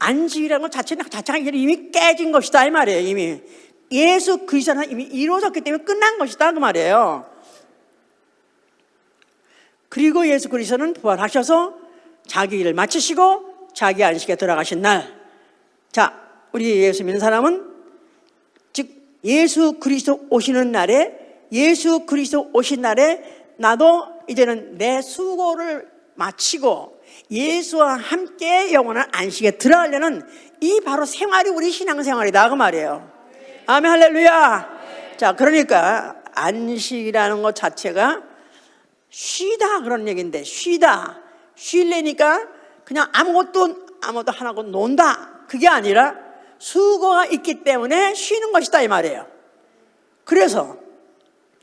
안식이라는 것 자체가 이미 깨진 것이다 이 말이에요. 이미 예수 그리스도는 이미 이루어졌기 때문에 끝난 것이다 그 말이에요. 그리고 예수 그리스도는 부활하셔서 자기 일을 마치시고 자기 안식에 들어가신 날. 자, 우리 예수 믿는 사람은 즉 예수 그리스도 오시는 날에 나도 이제는 내 수고를 마치고 예수와 함께 영원한 안식에 들어가려는 이 바로 생활이 우리 신앙생활이다 그 말이에요. 아멘 할렐루야. 자, 그러니까 안식이라는 것 자체가 쉬다 그런 얘기인데 쉴래니까 그냥 아무것도 안 하고 논다 그게 아니라 수고가 있기 때문에 쉬는 것이다 이 말이에요. 그래서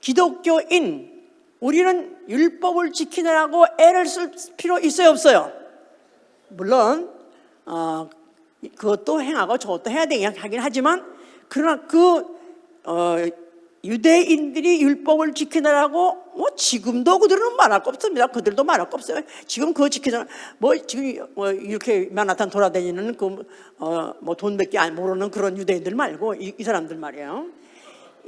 기독교인 우리는 율법을 지키느라고 애를 쓸 필요 있어요 없어요? 물론 그것도 행하고 저것도 해야 되긴 하긴 하지만 그러나 유대인들이 율법을 지키느라고 지금도 그들은 말할 거 없습니다. 그들도 말할 거 없어요. 지금 그거 지키잖아. 지금 이렇게 만하탄 돌아다니는 돈밖에 모르는 그런 유대인들 말고 이 사람들 말이에요.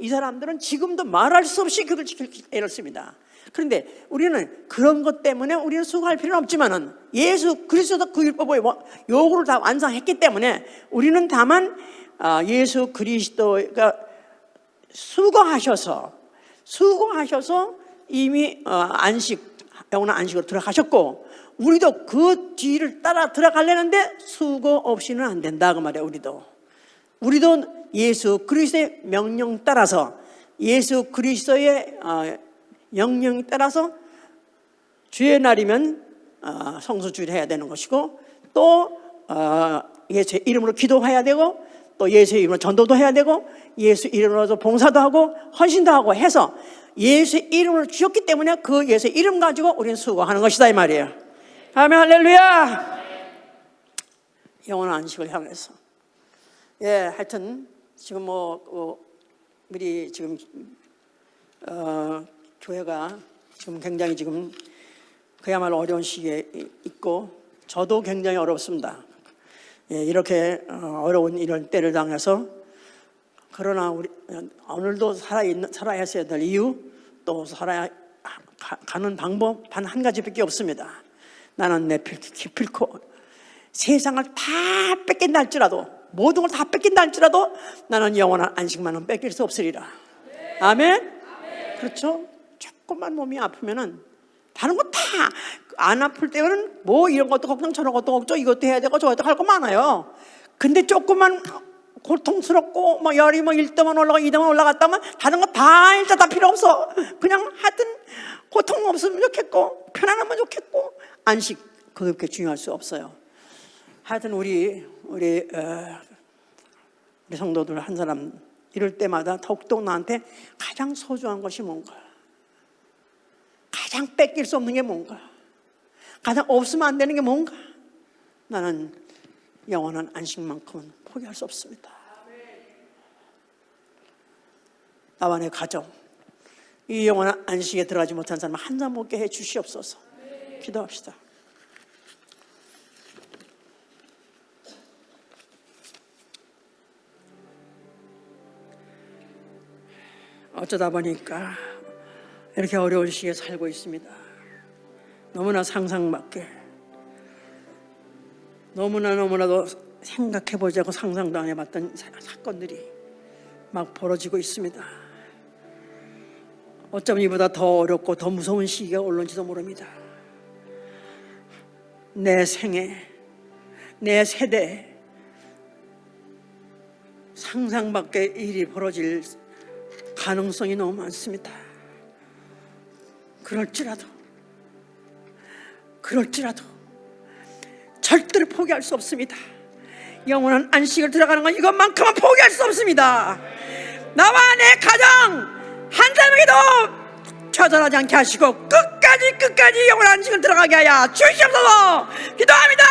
이 사람들은 지금도 말할 수 없이 그걸 지킬 애를 씁니다. 그런데 우리는 그런 것 때문에 우리는 수고할 필요는 없지만은 예수 그리스도도 그 율법의 요구를 다 완성했기 때문에 우리는 다만 예수 그리스도가 수고하셔서 이미 영원한 안식으로 들어가셨고 우리도 그 뒤를 따라 들어가려는데 수고 없이는 안 된다 그 말이에요. 우리도 예수 그리스도의 명령 따라서 예수 그리스도의 영령에 따라서 주의 날이면 성수주일 해야 되는 것이고 또 예수의 이름으로 기도해야 되고 또 예수의 이름으로 전도도 해야 되고 예수 이름으로 봉사도 하고 헌신도 하고 해서 예수의 이름을 주셨기 때문에 그 예수의 이름 가지고 우리는 수고하는 것이다 이 말이에요. 아멘 할렐루야. 영원한 안식을 향해서 하여튼 지금 우리 지금 교회가 지금 굉장히 지금 그야말로 어려운 시기에 있고 저도 굉장히 어렵습니다. 이렇게 어려운 이런 때를 당해서 그러나 우리 오늘도 살아야 했어야 될 이유 또 살아야 가는 방법 단 한 가지밖에 없습니다. 나는 내 기필코 세상을 다 뺏긴다 할지라도 모든 걸 다 뺏긴다 할지라도 나는 영원한 안식만은 뺏길 수 없으리라. 아멘? 그렇죠? 조금만 몸이 아프면은 다른 거 다 안 아플 때는 이런 것도 걱정 저런 것도 걱정 이것도 해야 되고 저것도 할 거 많아요. 근데 조금만 고통스럽고 열이 1도만 올라가 2도만 올라갔다면 다른 거 다 일단 다 필요 없어. 그냥 하여튼 고통 없으면 좋겠고 편안하면 좋겠고 안식 그렇게 중요할 수 없어요. 하여튼 우리 성도들 한 사람 이럴 때마다 더욱더 나한테 가장 소중한 것이 뭔가, 가장 뺏길 수 없는 게 뭔가, 가장 없으면 안 되는 게 뭔가. 나는 영원한 안식만큼은 포기할 수 없습니다. 나와 내 가정, 이 영원한 안식에 들어가지 못한 사람 한 잔 먹게 해 주시옵소서. 기도합시다. 어쩌다 보니까 이렇게 어려운 시기에 살고 있습니다. 너무나 상상밖에, 너무나도 생각해보지 않고 상상도 안 해봤던 사건들이 막 벌어지고 있습니다. 어쩌면 이보다 더 어렵고 더 무서운 시기가 올는지도 모릅니다. 내 생애, 내 세대 상상밖의 일이 벌어질 가능성이 너무 많습니다. 그럴지라도 절대로 포기할 수 없습니다. 영원한 안식을 들어가는 건 이것만큼은 포기할 수 없습니다. 나와 내 가정 한 사람에게도 좌절하지 않게 하시고 끝까지 영원한 안식을 들어가게 하여 주시옵소서. 기도합니다.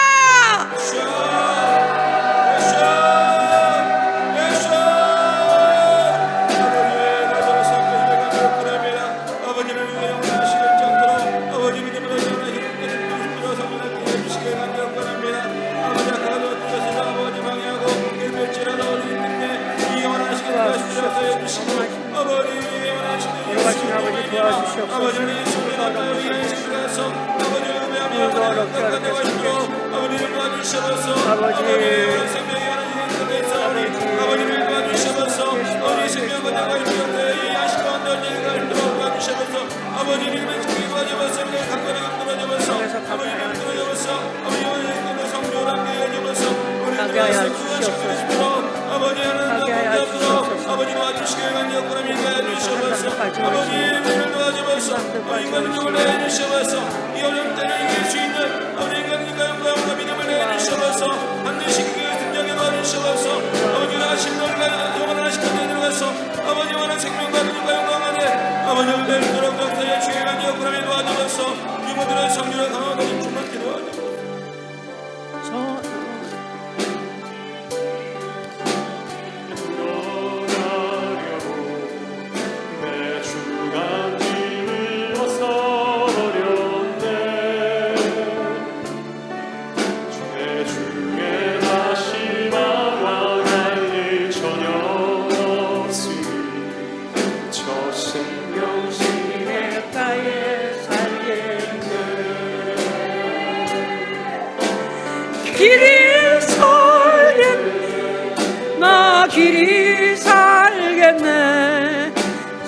길이 살겠네.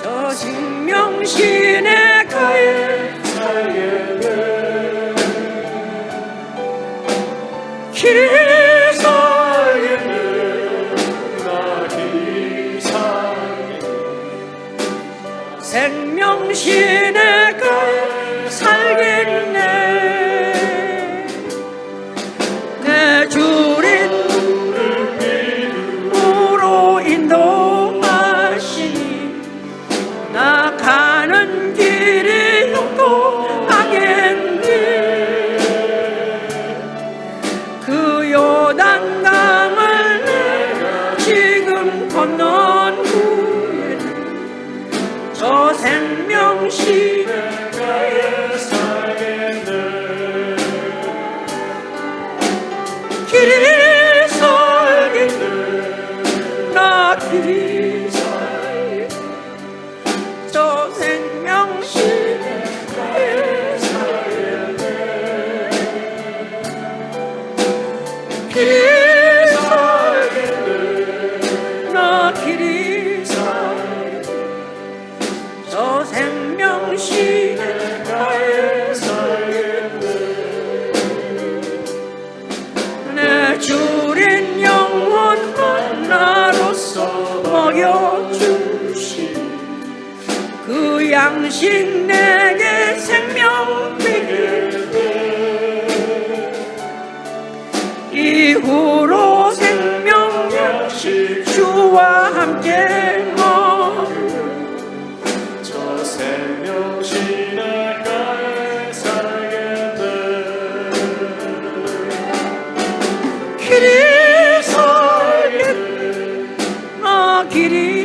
저 생명신의 가에 살겠네. 길이 살겠네. 나 길이 살겠네. 생명신의 가에 살겠네. 내 주린 인도하시니 나 가는 길이 용도하겠네. 그 요단강을 내가 지금 건넌 후에는 저 생명신의 가에 살겠네. 길이 살겠네. 나 길이 살겠네. 저 생명신의 가에 살겠네. 길이 살겠네. 나 길이 살겠네. 저 생명신의 가에 살겠네. 내 주린 영혼 하나로서 먹여주신 그 양식 내게 길이